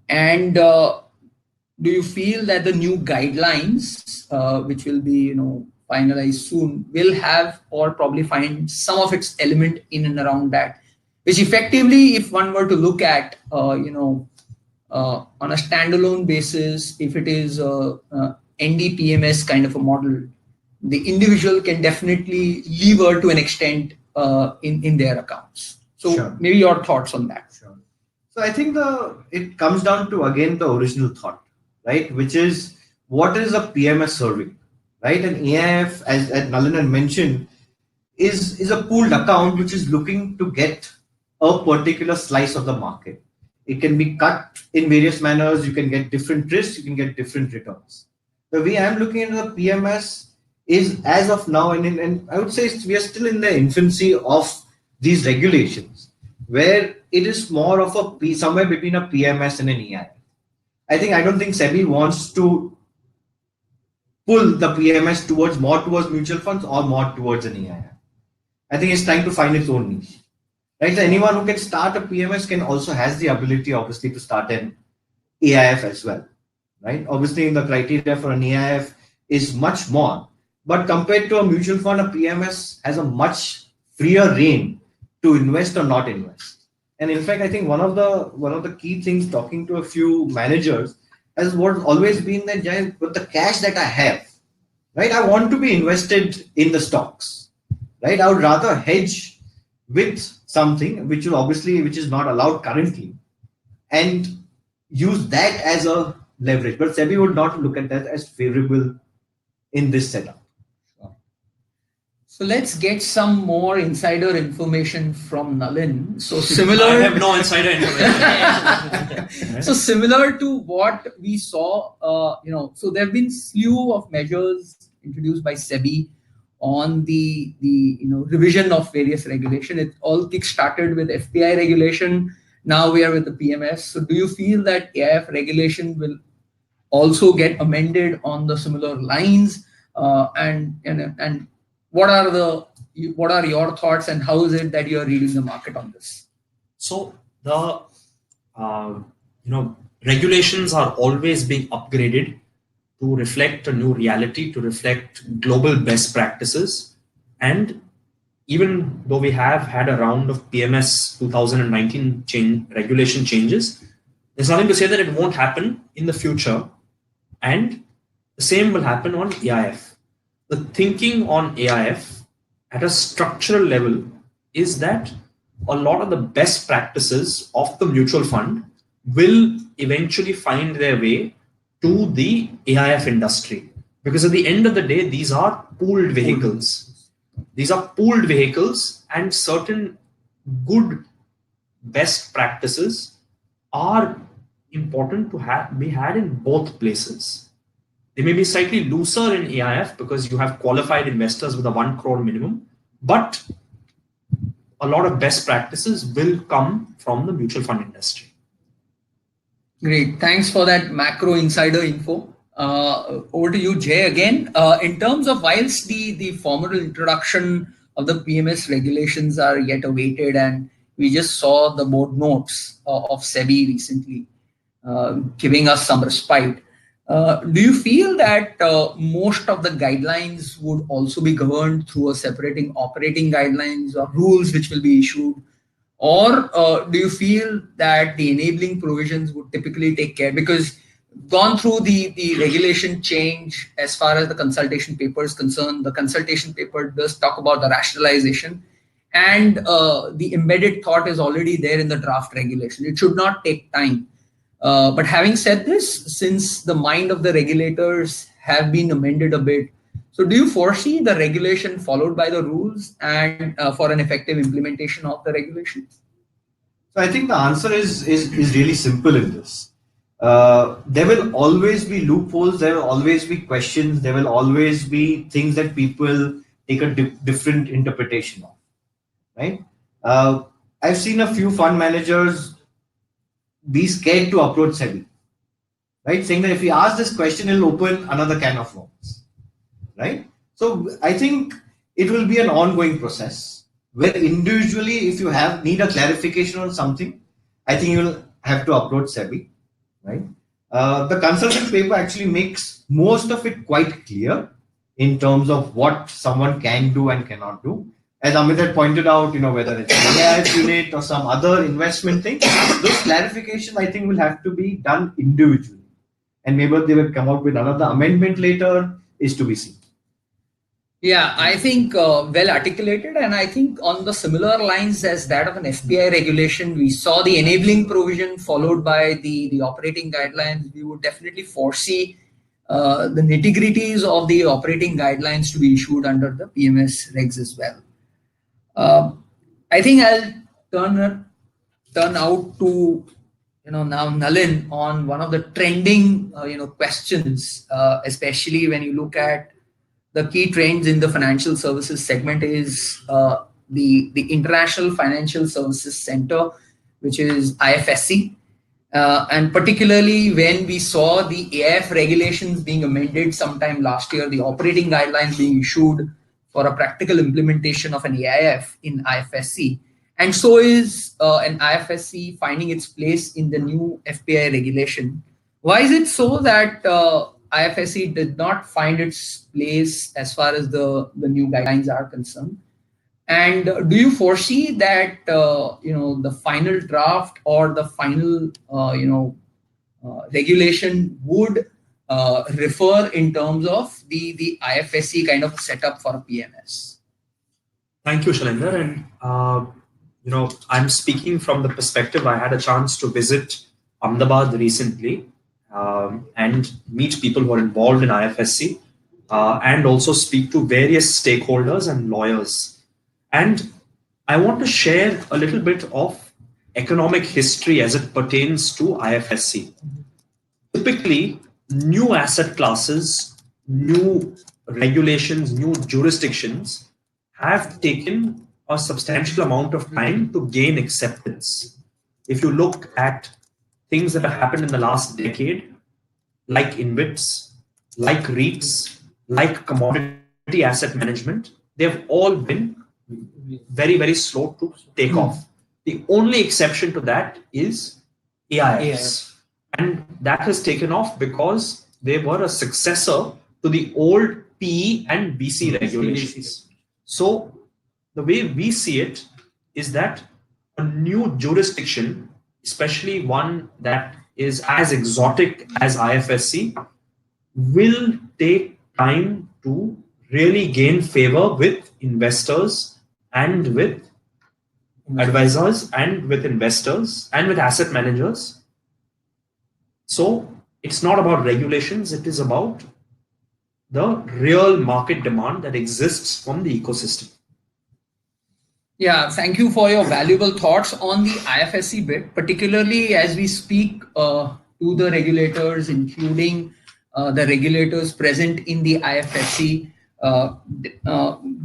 And do you feel that the new guidelines, which will be finalized soon, will have or probably find some of its element in and around that, which effectively, if one were to look at on a standalone basis, if it is NDPMS kind of a model, the individual can definitely lever to an extent in their accounts. So Sure. maybe your thoughts on that. Sure. So I think it comes down to, again, the original thought, right? Which is, what is a PMS serving, right? An AIF, as Nalin had mentioned, is a pooled account which is looking to get a particular slice of the market. It can be cut in various manners. You can get different risks. You can get different returns. The way I'm looking at the PMS is, as of now, and I would say we are still in the infancy of these regulations, where it is more of somewhere between a PMS and an EI. I don't think SEBI wants to pull the PMS more towards mutual funds or more towards an EI. I think it's trying to find its own niche. Right? So anyone who can start a PMS can also has the ability, obviously, to start an AIF as well. Right? Obviously, the criteria for an AIF is much more, but compared to a mutual fund, a PMS has a much freer reign to invest or not invest. And in fact, I think one of the key things, talking to a few managers, has always been that, with the cash that I have, right, I want to be invested in the stocks. Right? I would rather hedge with something which is not allowed currently, and use that as a leverage. But SEBI would not look at that as favorable in this setup. So let's get some more insider information from Nalin. So similar. I have no insider information. So similar to what we saw, so there have been slew of measures introduced by SEBI on the revision of various regulation. It all kick-started with FPI regulation. Now we are with the PMS. So do you feel that AIF regulation will also get amended on the similar lines? And what are your thoughts, and how is it that you are reading the market on this? So the regulations are always being upgraded to reflect a new reality, to reflect global best practices. And even though we have had a round of PMS 2019 regulation changes, there's nothing to say that it won't happen in the future. And the same will happen on AIF. The thinking on AIF at a structural level is that a lot of the best practices of the mutual fund will eventually find their way to the AIF industry. Because at the end of the day, these are pooled vehicles. These are pooled vehicles, and certain good best practices are important to be had in both places. They may be slightly looser in AIF because you have qualified investors with a 1 crore minimum, but a lot of best practices will come from the mutual fund industry. Great. Thanks for that macro insider info. Over to you, Jay, again. In terms of, whilst the formal introduction of the PMS regulations are yet awaited, and we just saw the board notes of SEBI recently giving us some respite, do you feel that most of the guidelines would also be governed through a separating operating guidelines or rules which will be issued? Or do you feel that the enabling provisions would typically take care? Because gone through the regulation change as far as the consultation paper is concerned, the consultation paper does talk about the rationalization, and the embedded thought is already there in the draft regulation. It should not take time. But having said this, since the mind of the regulators have been amended a bit, So do you foresee the regulation followed by the rules and for an effective implementation of the regulations? So I think the answer is really simple in this. There will always be loopholes. There will always be questions. There will always be things that people take a different interpretation of. Right? I've seen a few fund managers be scared to approach SEBI, right? Saying that if we ask this question, it'll open another can of worms, right? So I think it will be an ongoing process where individually, if you need a clarification on something, I think you will have to approach SEBI, right? The consultant paper actually makes most of it quite clear in terms of what someone can do and cannot do. As Amit had pointed out, whether it's an AIF unit or some other investment thing, those clarifications I think will have to be done individually. And maybe they will come out with another amendment later, is to be seen. Yeah, I think well articulated, and I think on the similar lines as that of an FPI regulation, we saw the enabling provision followed by the operating guidelines. We would definitely foresee the nitty-gritties of the operating guidelines to be issued under the PMS regs as well. I think I'll turn out to now Nalin on one of the trending questions, especially when you look at the key trends in the financial services segment is the International Financial Services Center, which is IFSC. And particularly when we saw the AIF regulations being amended sometime last year, the operating guidelines being issued for a practical implementation of an AIF in IFSC. And so is an IFSC finding its place in the new FPI regulation. Why is it so that IFSC did not find its place as far as the new guidelines are concerned? And do you foresee that the final draft or the final regulation would refer in terms of the IFSC kind of setup for a PMS? Thank you, Shailendra. And I'm speaking from the perspective. I had a chance to visit Ahmedabad recently and meet people who are involved in IFSC and also speak to various stakeholders and lawyers. And I want to share a little bit of economic history as it pertains to IFSC. Typically, new asset classes, new regulations, new jurisdictions have taken a substantial amount of time to gain acceptance. If you look at things that have happened in the last decade, like InvITs, like REITs, like commodity asset management, they've all been very, very slow to take off. The only exception to that is AIFs. And that has taken off because they were a successor to the old PE and BC regulations. So the way we see it is that a new jurisdiction, especially one that is as exotic as IFSC, will take time to really gain favor with investors and with advisors and with investors and with asset managers. So it's not about regulations, it is about the real market demand that exists from the ecosystem. Yeah, thank you for your valuable thoughts on the IFSC bit, particularly as we speak to the regulators, including the regulators present in the IFSC.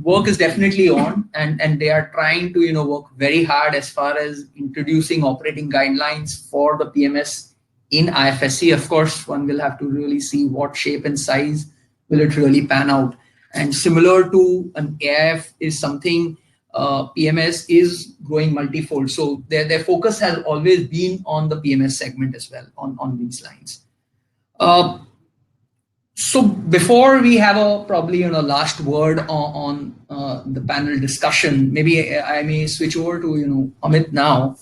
Work is definitely on, and they are trying to work very hard as far as introducing operating guidelines for the PMS in IFSC. Of course, one will have to really see what shape and size will it really pan out. And similar to an AIF is something PMS is growing multifold. So their focus has always been on the PMS segment as well on these lines. So before we have a probably last word on the panel discussion, maybe I may switch over to Amit now.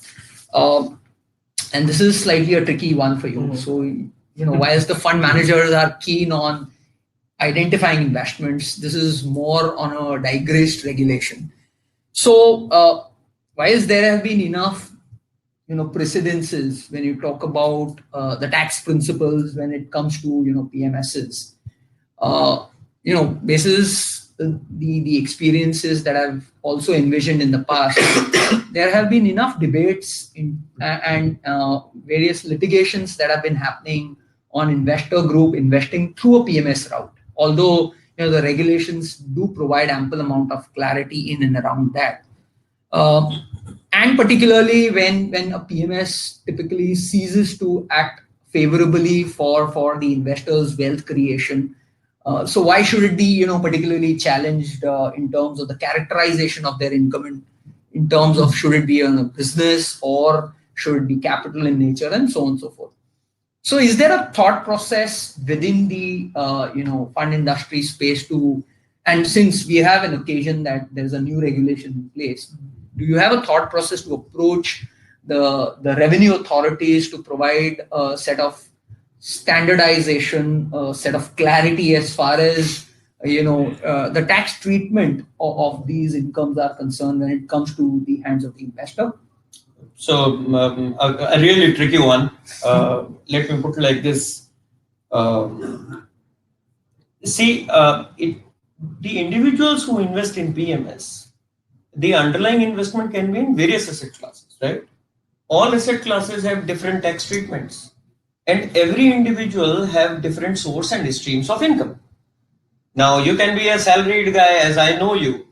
And this is slightly a tricky one for you. So whilst the fund managers are keen on identifying investments, this is more on a digressed regulation. So whilst there have been enough precedences when you talk about the tax principles when it comes to PMSs, basis the experiences that I've also envisioned in the past, there have been enough debates and various litigations that have been happening on investor group investing through a PMS route. Although the regulations do provide ample amount of clarity in and around that. And particularly when a PMS typically ceases to act favorably for the investor's wealth creation. So why should it be particularly challenged in terms of the characterization of their income, in terms of should it be a business or should it be capital in nature, and so on and so forth. So is there a thought process within the fund industry space to, and since we have an occasion that there's a new regulation in place, do you have a thought process to approach the revenue authorities to provide a set of standardization, a set of clarity as far as the tax treatment of these incomes are concerned when it comes to the hands of the investor? So a really tricky one. Let me put it like this. The individuals who invest in PMS, the underlying investment can be in various asset classes, right? All asset classes have different tax treatments, and every individual have different source and streams of income. Now, you can be a salaried guy as I know you,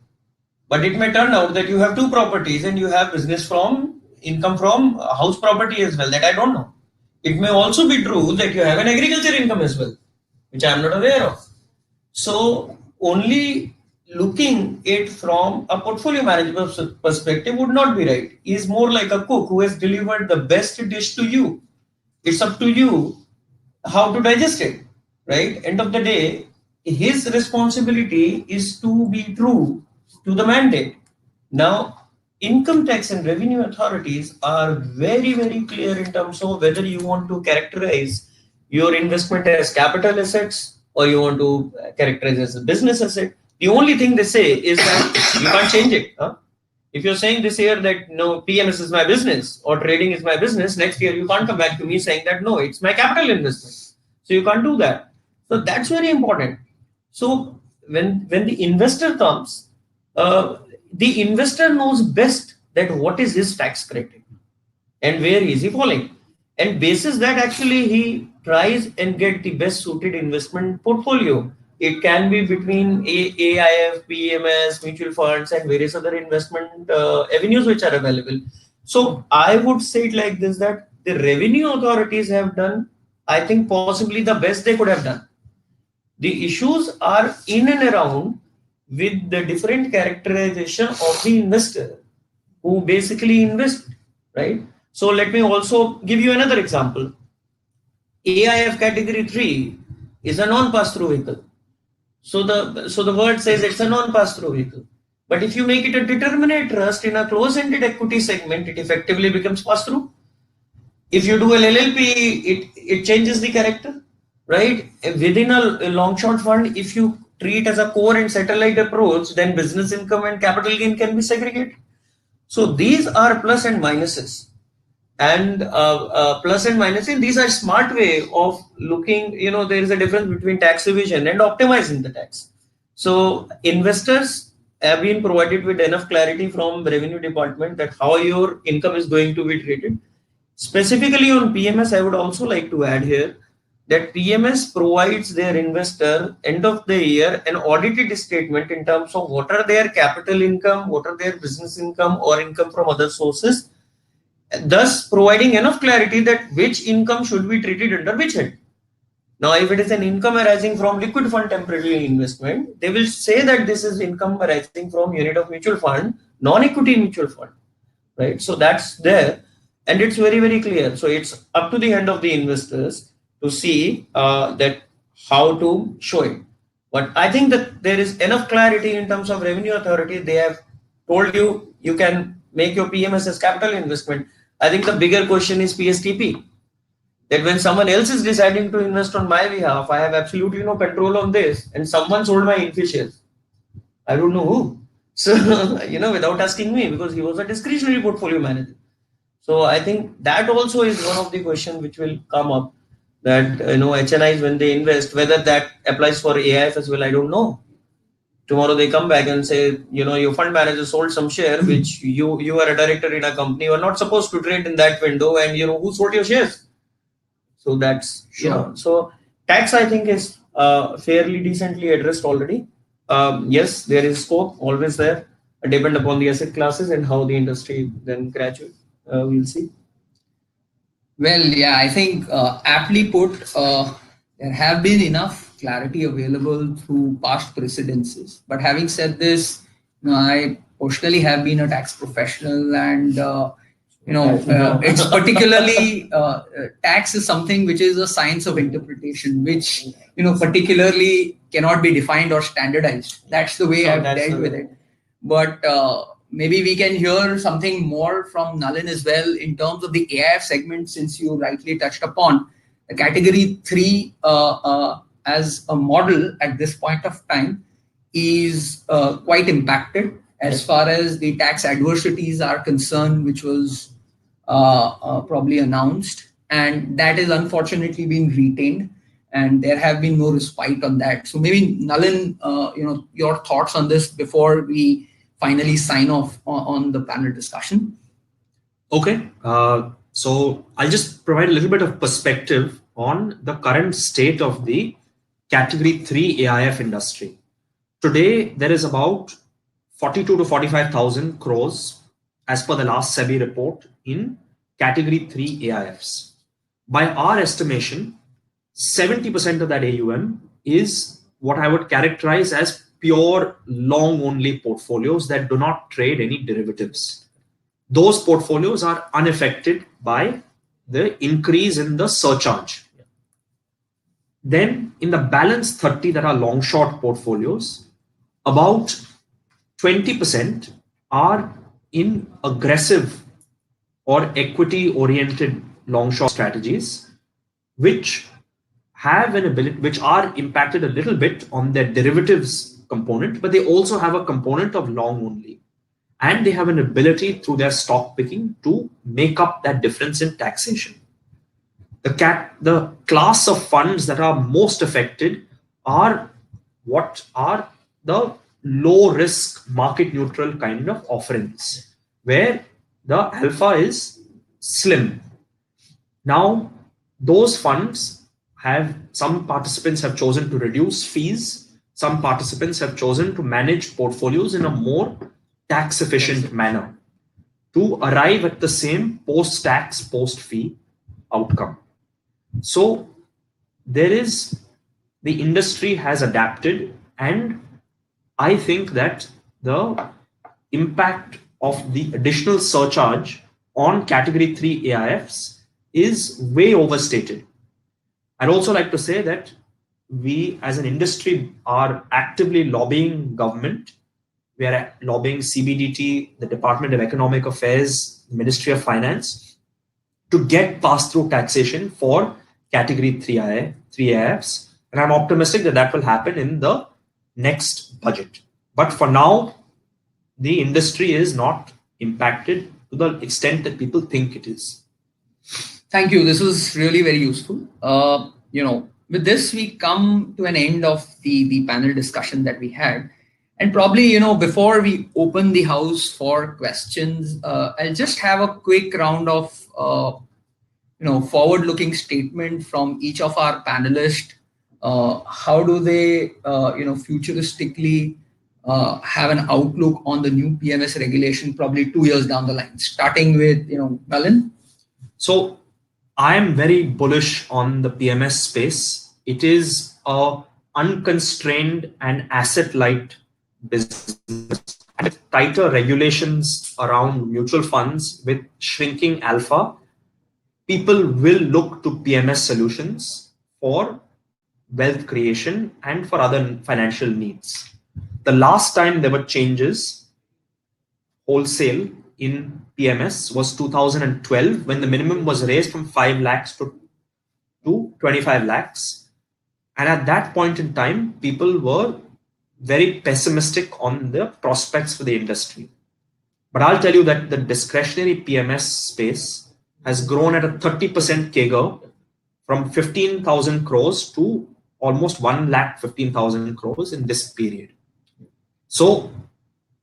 but it may turn out that you have 2 properties and you have income from house property as well that I don't know. It may also be true that you have an agriculture income as well, which I am not aware of. So only looking it from a portfolio management perspective would not be right. He is more like a cook who has delivered the best dish to you. It's up to you how to digest it, right? End of the day, his responsibility is to be true to the mandate. Now, income tax and revenue authorities are very, very clear in terms of whether you want to characterize your investment as capital assets or you want to characterize as a business asset. The only thing they say is that you can't change it. Huh? If you're saying this year that no, PMS is my business or trading is my business, next year you can't come back to me saying that no, it's my capital investment. So you can't do that. So that's very important. So when the investor comes, the investor knows best that what is his tax criteria and where is he falling. And basis that actually he tries and get the best suited investment portfolio. It can be between AIF, PMS, mutual funds, and various other investment avenues which are available. So I would say it like this, that the revenue authorities have done, I think, possibly the best they could have done. The issues are in and around with the different characterization of the investor who basically invest, right? So let me also give you another example. AIF category 3 is a non-pass-through vehicle. So the word says it's a non-pass-through vehicle. But if you make it a determinate trust in a closed-ended equity segment, it effectively becomes pass-through. If you do an LLP, it changes the character, right? Within a long-short fund, if you treat as a core and satellite approach, then business income and capital gain can be segregated. So these are plus and minuses. And plus and minuses, these are smart way of looking, there is a difference between tax evasion and optimizing the tax. So investors have been provided with enough clarity from the revenue department that how your income is going to be treated. Specifically on PMS, I would also like to add here that PMS provides their investor end of the year an audited statement in terms of what are their capital income, what are their business income or income from other sources, thus providing enough clarity that which income should be treated under which head. Now, if it is an income arising from liquid fund temporary investment, they will say that this is income arising from unit of mutual fund, non-equity mutual fund, right? So that's there, and it's very, very clear. So it's up to the hand of the investors to see that how to show it. But I think that there is enough clarity in terms of revenue authority. They have told you, you can make your PMS as capital investment. I think the bigger question is PSTP. That when someone else is deciding to invest on my behalf, I have absolutely no control on this. And someone sold my Infi shares. I don't know who. So, without asking me, because he was a discretionary portfolio manager. So I think that also is one of the questions which will come up. that HNIs, when they invest, whether that applies for AIF as well, I don't know. Tomorrow they come back and say, your fund manager sold some share, which you are a director in a company, you are not supposed to trade in that window, and who sold your shares. So that's Sure. so tax, I think, is fairly decently addressed already. Yes, there is scope always there, depend upon the asset classes and how the industry then graduate. We'll see. Well, yeah, I think aptly put, there have been enough clarity available through past precedences. But having said this, I personally have been a tax professional, and it's particularly tax is something which is a science of interpretation, which particularly cannot be defined or standardized. That's the way I've dealt with it. But maybe we can hear something more from Nalin as well in terms of the AIF segment, since you rightly touched upon the category 3 as a model at this point of time is quite impacted as far as the tax adversities are concerned, which was probably announced, and that is unfortunately being retained, and there have been no respite on that. So maybe Nalin, your thoughts on this before we finally sign off on the panel discussion. Okay, so I'll just provide a little bit of perspective on the current state of the category 3 AIF industry. Today, there is about 42 to 45,000 crores as per the last SEBI report in category 3 AIFs. By our estimation, 70% of that AUM is what I would characterize as pure long only portfolios that do not trade any derivatives. Those portfolios are unaffected by the increase in the surcharge. Then in the balance 30 that are long short portfolios, about 20% are in aggressive or equity oriented long short strategies, which have an ability, which are impacted a little bit on their derivatives component, but they also have a component of long only. And they have an ability through their stock picking to make up that difference in taxation. The class of funds that are most affected are what are the low risk market neutral kind of offerings, where the alpha is slim. Now, those funds have, some participants have chosen to reduce fees, some participants have chosen to manage portfolios in a more tax efficient manner to arrive at the same post tax, post fee outcome. So the industry has adapted, and I think that the impact of the additional surcharge on category 3 AIFs is way overstated. I'd also like to say that we as an industry are actively lobbying government. We are lobbying CBDT, the Department of Economic Affairs, Ministry of Finance, to get pass-through taxation for category 3 AIFs. And I'm optimistic that that will happen in the next budget. But for now, the industry is not impacted to the extent that people think it is. Thank you. This was really very useful. With this, we come to an end of the panel discussion that we had. And probably, before we open the house for questions, I'll just have a quick round of, forward-looking statement from each of our panelists. How do they, futuristically have an outlook on the new PMS regulation, probably 2 years down the line, starting with, Nalin? So I am very bullish on the PMS space. It is a unconstrained and asset-light business. With tighter regulations around mutual funds with shrinking alpha, people will look to PMS solutions for wealth creation and for other financial needs. The last time there were changes wholesale in PMS was 2012, when the minimum was raised from 5 lakhs to 25 lakhs. And at that point in time, people were very pessimistic on the prospects for the industry. But I'll tell you that the discretionary PMS space has grown at a 30% CAGR from 15,000 crores to almost 1,15,000 crores in this period. So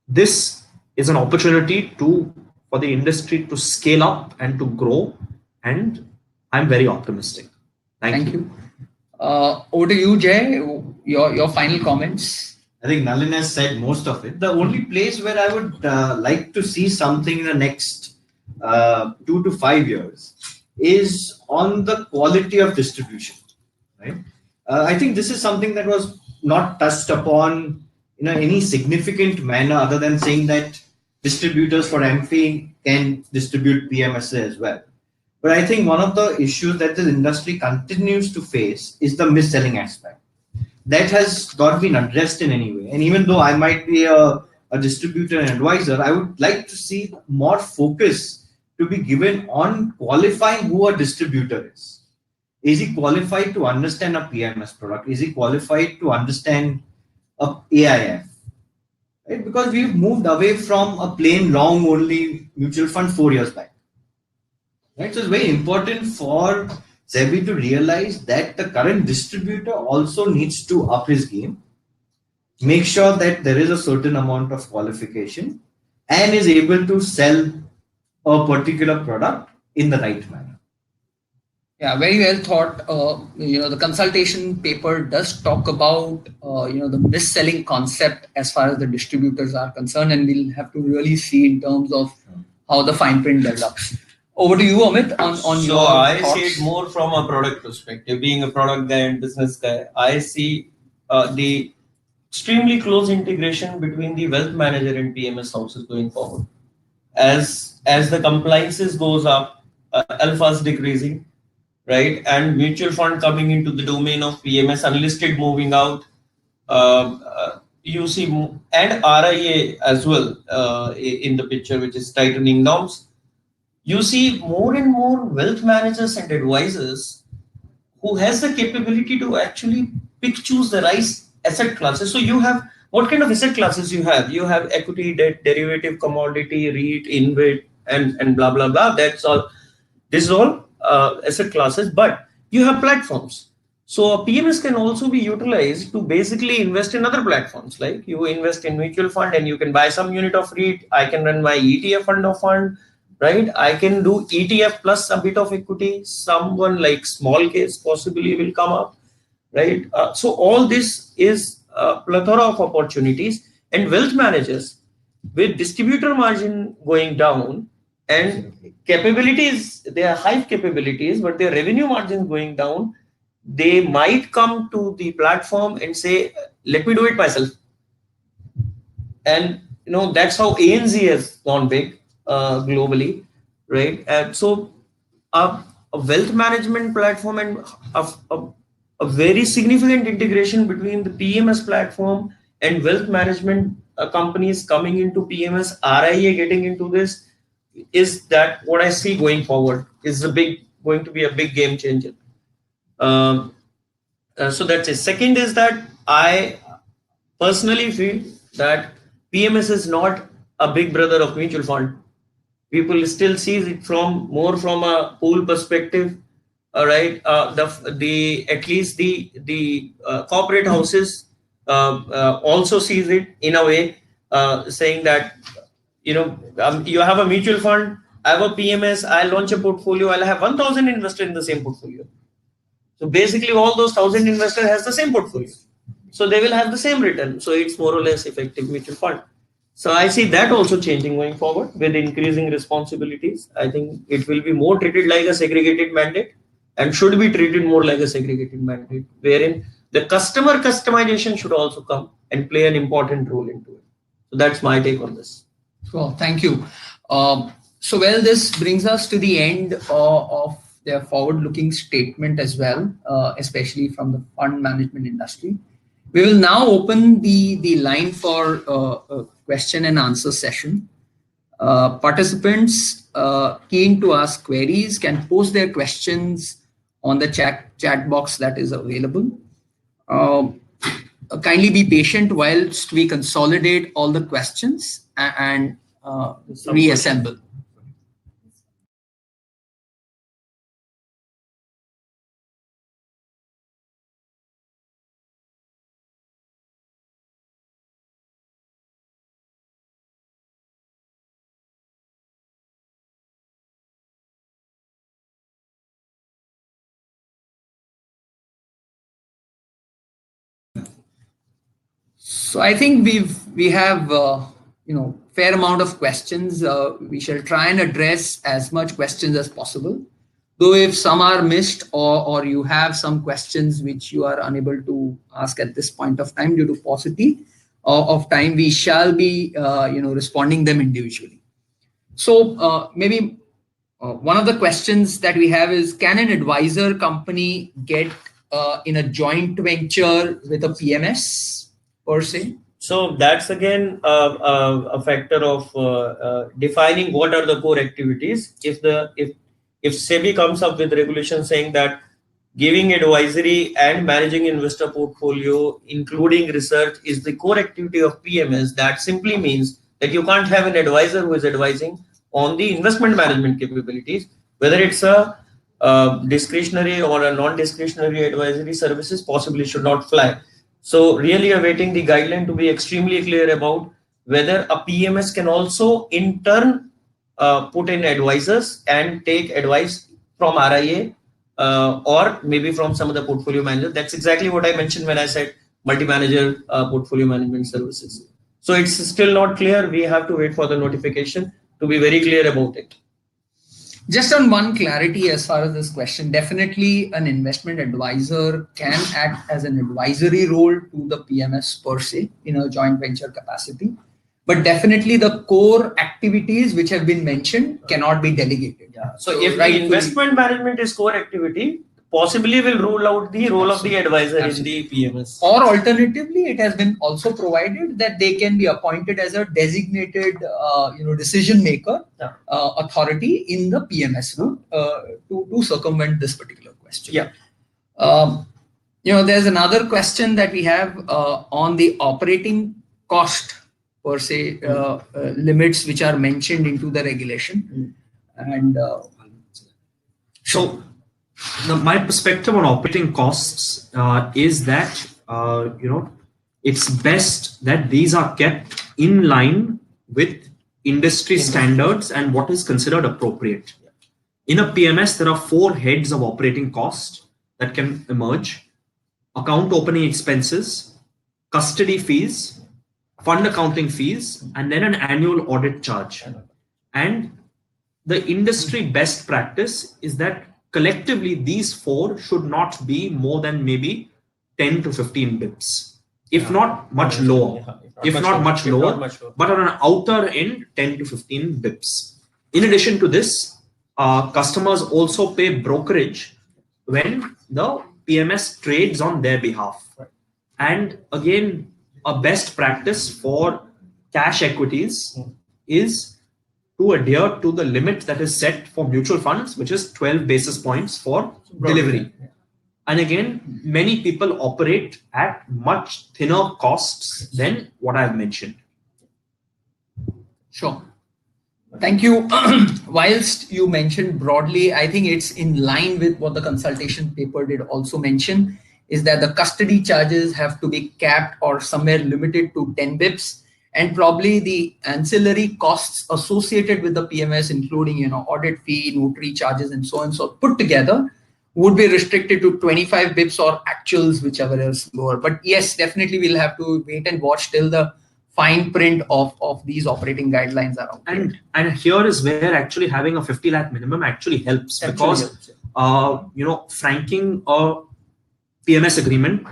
this is an opportunity for the industry to scale up and to grow, and I'm very optimistic. Thank you. Over to you, Jay. Your final comments. I think Nalin has said most of it. The only place where I would like to see something in the next 2 to 5 years is on the quality of distribution. Right? I think this is something that was not touched upon in any significant manner, other than saying that distributors for MP can distribute PMS as well. But I think one of the issues that the industry continues to face is the mis-selling aspect. That has not been addressed in any way. And even though I might be a distributor and advisor, I would like to see more focus to be given on qualifying who a distributor is. Is he qualified to understand a PMS product? Is he qualified to understand a AIF? Right? Because we've moved away from a plain long only mutual fund 4 years back. Right? So it's very important for SEBI to realize that the current distributor also needs to up his game, make sure that there is a certain amount of qualification, and is able to sell a particular product in the right manner. Yeah, very well thought. The consultation paper does talk about the mis-selling concept as far as the distributors are concerned, and we'll have to really see in terms of how the fine print develops. Over to you, Amit, on your So I thoughts. see it more from a product perspective. Being a product guy and business guy, I see the extremely close integration between the wealth manager and PMS houses going forward. As the compliances goes up, alphas decreasing, right, and mutual fund coming into the domain of PMS, unlisted moving out, you see, and RIA as well in the picture, which is tightening norms. You see more and more wealth managers and advisors who has the capability to actually choose the right asset classes. So you have, what kind of asset classes you have? You have equity, debt, derivative, commodity, REIT, InvIT, and blah, blah, blah. That's all. This is all asset classes, but you have platforms. So a PMS can also be utilized to basically invest in other platforms. Like you invest in mutual fund and you can buy some unit of REIT. I can run my ETF fund of fund. Right, I can do ETF plus a bit of equity. Someone like small case possibly will come up, right? So all this is a plethora of opportunities, and wealth managers with distributor margin going down and capabilities, they are high capabilities, but their revenue margin going down, they might come to the platform and say, let me do it myself. And that's how ANZ has gone big. Globally, right? And so a wealth management platform and a very significant integration between the PMS platform and wealth management companies coming into PMS, RIA getting into this, is that what I see going forward is going to be a big game changer. So that's it. Second is that I personally feel that PMS is not a big brother of mutual fund. People still see it more from a pool perspective. All right, at least the corporate houses also sees it in a way, saying that you have a mutual fund, I have a PMS, I launch a portfolio, I'll have 1,000 investors in the same portfolio. So basically, all those 1,000 investors has the same portfolio, so they will have the same return. So it's more or less effective mutual fund. So I see that also changing going forward with increasing responsibilities. I think it will be more treated like a segregated mandate and should be treated more like a segregated mandate, wherein the customer customization should also come and play an important role into it. So that's my take on this. Well, thank you. This brings us to the end of their forward-looking statement as well, especially from the fund management industry. We will now open the line for a question and answer session. Participants keen to ask queries can post their questions on the chat box that is available. Kindly be patient whilst we consolidate all the questions and reassemble. So I think we have fair amount of questions. We shall try and address as much questions as possible. Though if some are missed or you have some questions which you are unable to ask at this point of time due to paucity of time, we shall be responding them individually. So maybe one of the questions that we have is, can an advisor company get in a joint venture with a PMS per se? So that's again a factor of defining what are the core activities. If SEBI comes up with regulation saying that giving advisory and managing investor portfolio, including research, is the core activity of PMS, that simply means that you can't have an advisor who is advising on the investment management capabilities, whether it's a discretionary or a non-discretionary advisory services, possibly should not fly. So really awaiting the guideline to be extremely clear about whether a PMS can also in turn put in advisors and take advice from RIA or maybe from some of the portfolio managers. That's exactly what I mentioned when I said multi-manager portfolio management services. So it's still not clear. We have to wait for the notification to be very clear about it. Just on one clarity as far as this question, definitely an investment advisor can act as an advisory role to the PMS per se in a joint venture capacity. But definitely the core activities which have been mentioned cannot be delegated. Yeah. So if the investment management is core activity, possibly will rule out the role of the advisor in the PMS. Or alternatively, it has been also provided that they can be appointed as a designated decision maker authority in the PMS route to circumvent this particular question. Yeah. There's another question that we have on the operating cost per se limits which are mentioned into the regulation. And so my perspective on operating costs is that it's best that these are kept in line with industry standards and what is considered appropriate. In a PMS, there are 4 heads of operating cost that can emerge: account opening expenses, custody fees, fund accounting fees, and then an annual audit charge. And the industry best practice is that collectively these 4 should not be more than maybe 10 to 15 bips, if not much lower, but on an outer end 10 to 15 bips. In addition to this, customers also pay brokerage when the PMS trades on their behalf. And again, a best practice for cash equities is to adhere to the limit that is set for mutual funds, which is 12 basis points for delivery. And again, many people operate at much thinner costs than what I've mentioned. Sure. Thank you. Whilst you mentioned broadly, I think it's in line with what the consultation paper did also mention, is that the custody charges have to be capped or somewhere limited to 10 bips. And probably the ancillary costs associated with the PMS, including audit fee, notary charges, and so on, so put together, would be restricted to 25 bips or actuals, whichever is lower. But yes, definitely we'll have to wait and watch till the fine print of these operating guidelines are out. And here is where actually having a 50 lakh minimum actually helps, because franking a PMS agreement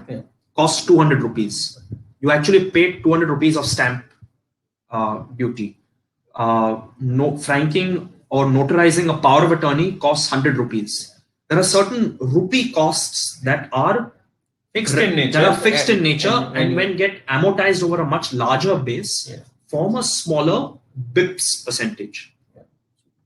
costs 200 rupees. You actually pay 200 rupees of stamp duty. Franking or notarizing a power of attorney costs 100 rupees. There are certain rupee costs that are fixed in nature, and when get amortized over a much larger base, form a smaller bips percentage.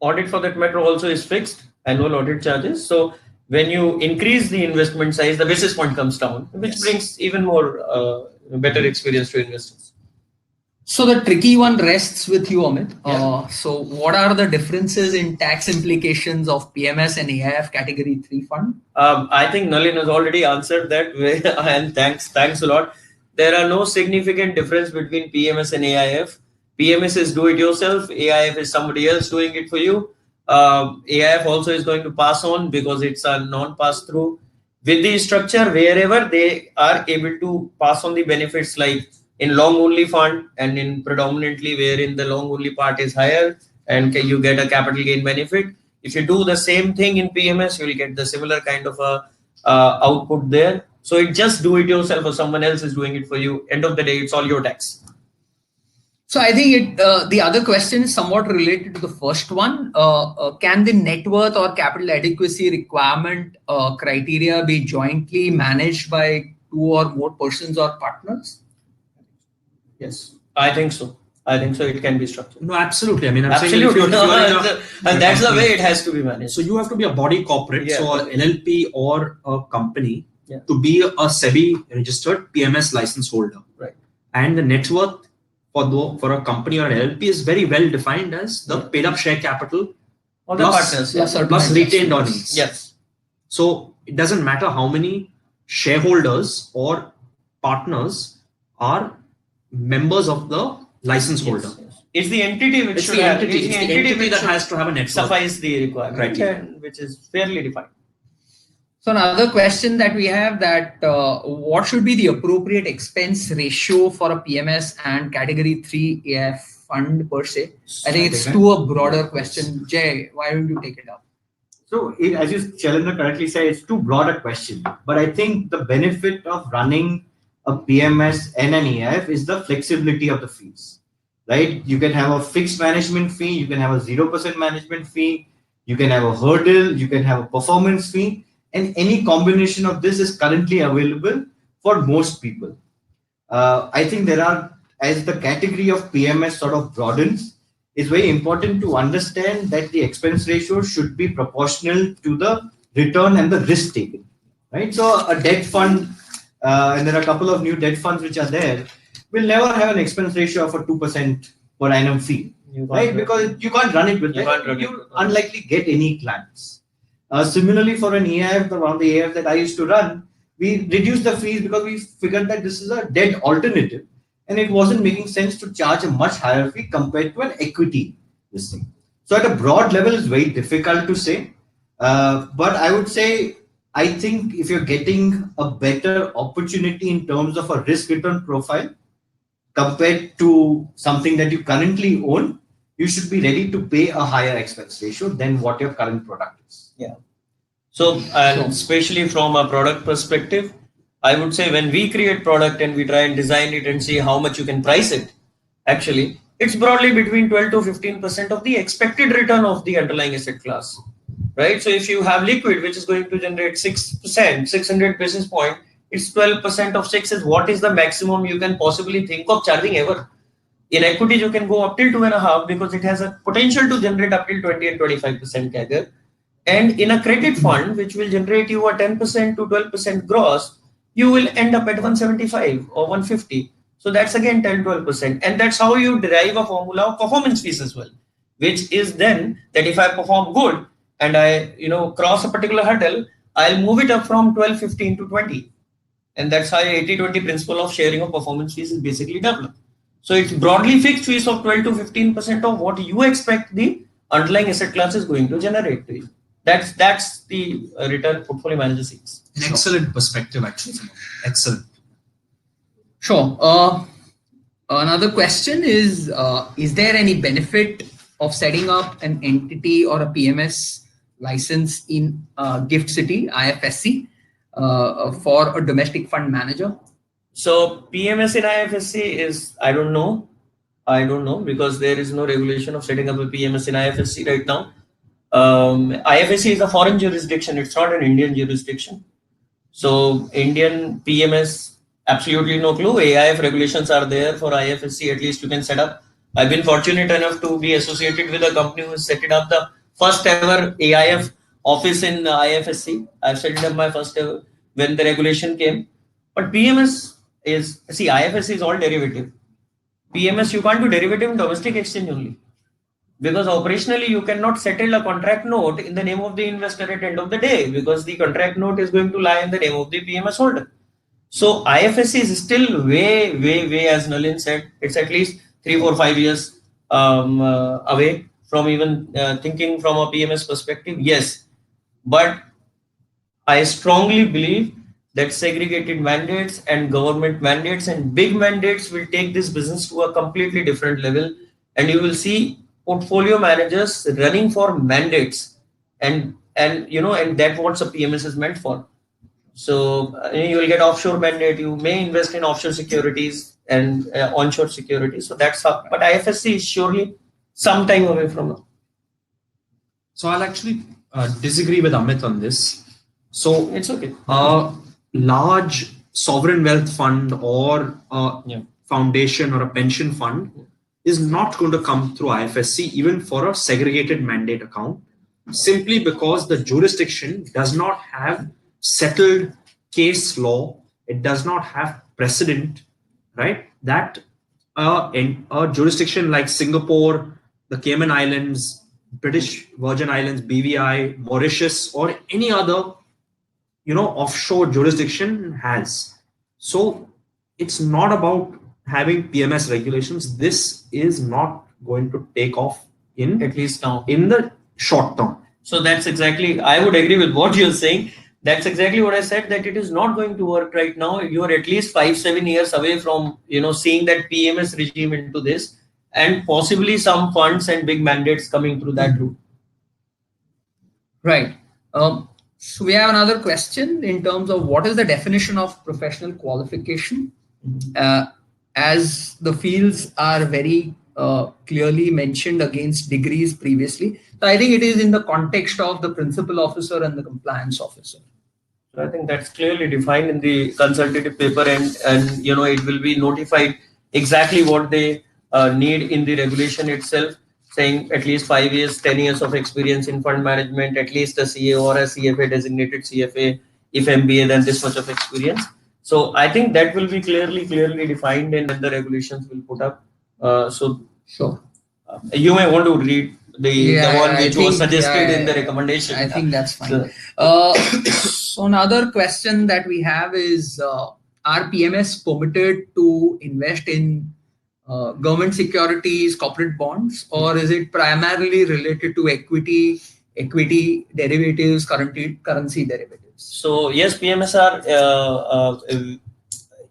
Audit for that matter also is fixed, annual audit charges. So when you increase the investment size, the basis point comes down, which brings even more better experience to investors. So the tricky one rests with you, Amit. So what are the differences in tax implications of PMS and AIF category 3 fund? I think Nalin has already answered that, and thanks a lot. There are no significant difference between PMS and AIF. PMS is do it yourself. AIF is somebody else doing it for you. AIF also is going to pass on because it's a non-pass through. With the structure, wherever they are able to pass on the benefits like in long only fund and in predominantly wherein the long only part is higher and you get a capital gain benefit. If you do the same thing in PMS, you will get the similar kind of a output there. So it just do it yourself or someone else is doing it for you. End of the day, it's all your tax. So I think the other question is somewhat related to the first one. Can the net worth or capital adequacy requirement criteria be jointly managed by two or more persons or partners? Yes, I think so. I think so. It can be structured. No, absolutely. I mean, I'm absolutely. saying And that's the way it has to be managed. So you have to be a body corporate, Yeah. so an LLP or a company Yeah. to be a SEBI registered PMS license holder. Right. And the net worth for a company or an LLP is very well defined as the paid up share capital Or the partners. plus retained earnings. Yes. So it doesn't matter how many shareholders or partners are members of the license holder. Yes. It's the entity which It's should the have, entity, it's the that entity which has to have a net worth. suffice the requirement, Criteria. and which is fairly defined. So another question that we have that what should be the appropriate expense ratio for a PMS and category 3 AIF fund per se? I think it's too a broader question. Jay, why don't you take it up? So, as you Shailendra correctly said, it's too broad a question. But I think the benefit of running a PMS and an AIF is the flexibility of the fees, right? You can have a fixed management fee, you can have a 0% management fee, you can have a hurdle, you can have a performance fee, and any combination of this is currently available for most people. I think there are, as the category of PMS sort of broadens, it's very important to understand that the expense ratio should be proportional to the return and the risk taken, right? So a debt fund, and there are a couple of new debt funds which are there, will never have an expense ratio of a 2% per annum fee, right? Because you can't run it with that. You unlikely get any clients. Similarly, for an AIF, around the AIF that I used to run, we reduced the fees because we figured that this is a debt alternative and it wasn't making sense to charge a much higher fee compared to an equity listing. So at a broad level, it's very difficult to say. But I would say, I think if you're getting a better opportunity in terms of a risk return profile compared to something that you currently own, you should be ready to pay a higher expense ratio than what your current product is. Yeah. So, and especially from a product perspective, I would say when we create product and we try and design it and see how much you can price it, actually, it's broadly between 12 to 15% of the expected return of the underlying asset class, right? So if you have liquid, which is going to generate 6%, 600 basis point, it's 12% of 6 is what is the maximum you can possibly think of charging ever. In equities, you can go up till 2.5 because it has a potential to generate up till 20 and 25% CAGR. And in a credit fund, which will generate you a 10% to 12% gross, you will end up at 175 or 150. So that's again 10, 12%. And that's how you derive a formula of performance fees as well, which is then that if I perform good and I cross a particular hurdle, I'll move it up from 12, 15 to 20. And that's how 80-20 principle of sharing of performance fees is basically developed. So it's broadly fixed fees of 12 to 15% of what you expect the underlying asset class is going to generate to you. That's the return portfolio manager seeks. An excellent perspective, actually. Excellent. Sure. Another question is there any benefit of setting up an entity or a PMS license in Gift City, IFSC, for a domestic fund manager? So PMS in IFSC is, I don't know because there is no regulation of setting up a PMS in IFSC right now. IFSC is a foreign jurisdiction. It's not an Indian jurisdiction. So Indian PMS, absolutely no clue. AIF regulations are there for IFSC. At least you can set up. I've been fortunate enough to be associated with a company who set it up the first ever AIF office in IFSC. I've set it up my first ever when the regulation came. But PMS is, see, IFSC is all derivative. PMS, you can't do derivative in domestic exchange only. Because operationally, you cannot settle a contract note in the name of the investor at the end of the day, because the contract note is going to lie in the name of the PMS holder. So IFSC is still way, as Nalin said, it's at least 3, 4, 5 years away from even thinking from a PMS perspective. Yes, but I strongly believe that segregated mandates and government mandates and big mandates will take this business to a completely different level. And you will see portfolio managers running for mandates, and that's what the PMS is meant for. So you will get offshore mandate. You may invest in offshore securities and onshore securities. So that's how. But IFSC is surely some time away from now. So I'll actually disagree with Amit on this. So It's okay. A large sovereign wealth fund or a foundation or a pension fund is not going to come through IFSC even for a segregated mandate account, simply because the jurisdiction does not have settled case law. It does not have precedent, right? That in a jurisdiction like Singapore, the Cayman Islands, British Virgin Islands, BVI, Mauritius, or any other offshore jurisdiction has. So it's not about having PMS regulations. This is not going to take off At least now. in the short term. So that's exactly, I would agree with what you're saying. That's exactly what I said, that it is not going to work right now. You are at least 5-7 years away from seeing that PMS regime into this, and possibly some funds and big mandates coming through that route. Right. So we have another question in terms of what is the definition of professional qualification? As the fields are very clearly mentioned against degrees previously. So I think it is in the context of the principal officer and the compliance officer. So I think that's clearly defined in the consultative paper, and it will be notified exactly what they need in the regulation itself, saying at least 5 years, 10 years of experience in fund management, at least a CA or a CFA, designated CFA, if MBA, then this much of experience. So I think that will be clearly defined, and the regulations will put up. Sure. You may want to read the one which was suggested in the I recommendation. think that's fine. So another question that we have is, are PMS permitted to invest in government securities, corporate bonds, or is it primarily related to equity derivatives, currency derivatives? So yes, PMS are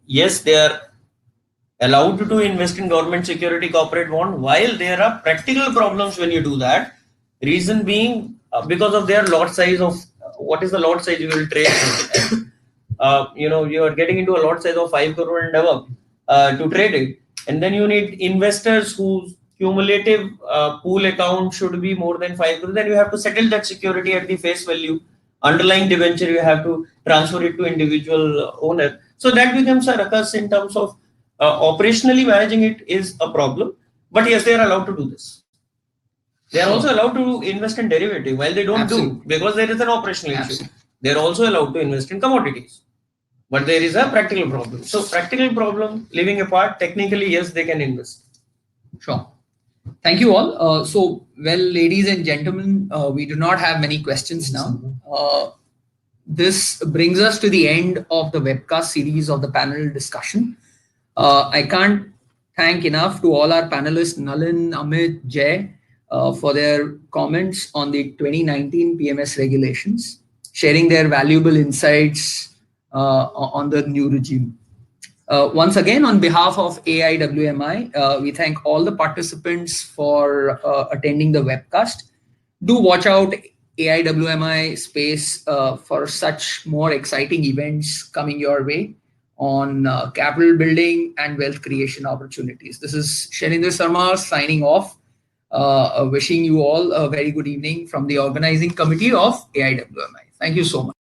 yes, they are allowed to invest in government security, corporate bond, while there are practical problems when you do that. Reason being because of their lot size of what is the lot size you will trade. You are getting into a lot size of 5 crore and above to trade it, and then you need investors whose cumulative pool account should be more than 5 crore. Then you have to settle that security at the face value. Underlying debenture, you have to transfer it to individual owner. So that becomes a ruckus in terms of operationally managing it is a problem. But yes, they are allowed to do this. They are also allowed to invest in derivative, while they don't do, because there is an operational issue. They are also allowed to invest in commodities, but there is a practical problem. So practical problem, leaving apart, technically yes, they can invest. Sure. Thank you all. So, well, ladies and gentlemen, we do not have many questions now. This brings us to the end of the webcast series of the panel discussion. I can't thank enough to all our panelists, Nalin, Amit, Jay, for their comments on the 2019 PMS regulations, sharing their valuable insights on the new regime. Once again, on behalf of AIWMI, we thank all the participants for attending the webcast. Do watch out AIWMI space for such more exciting events coming your way on capital building and wealth creation opportunities. This is Shailendra Sharma signing off, wishing you all a very good evening from the organizing committee of AIWMI. Thank you so much.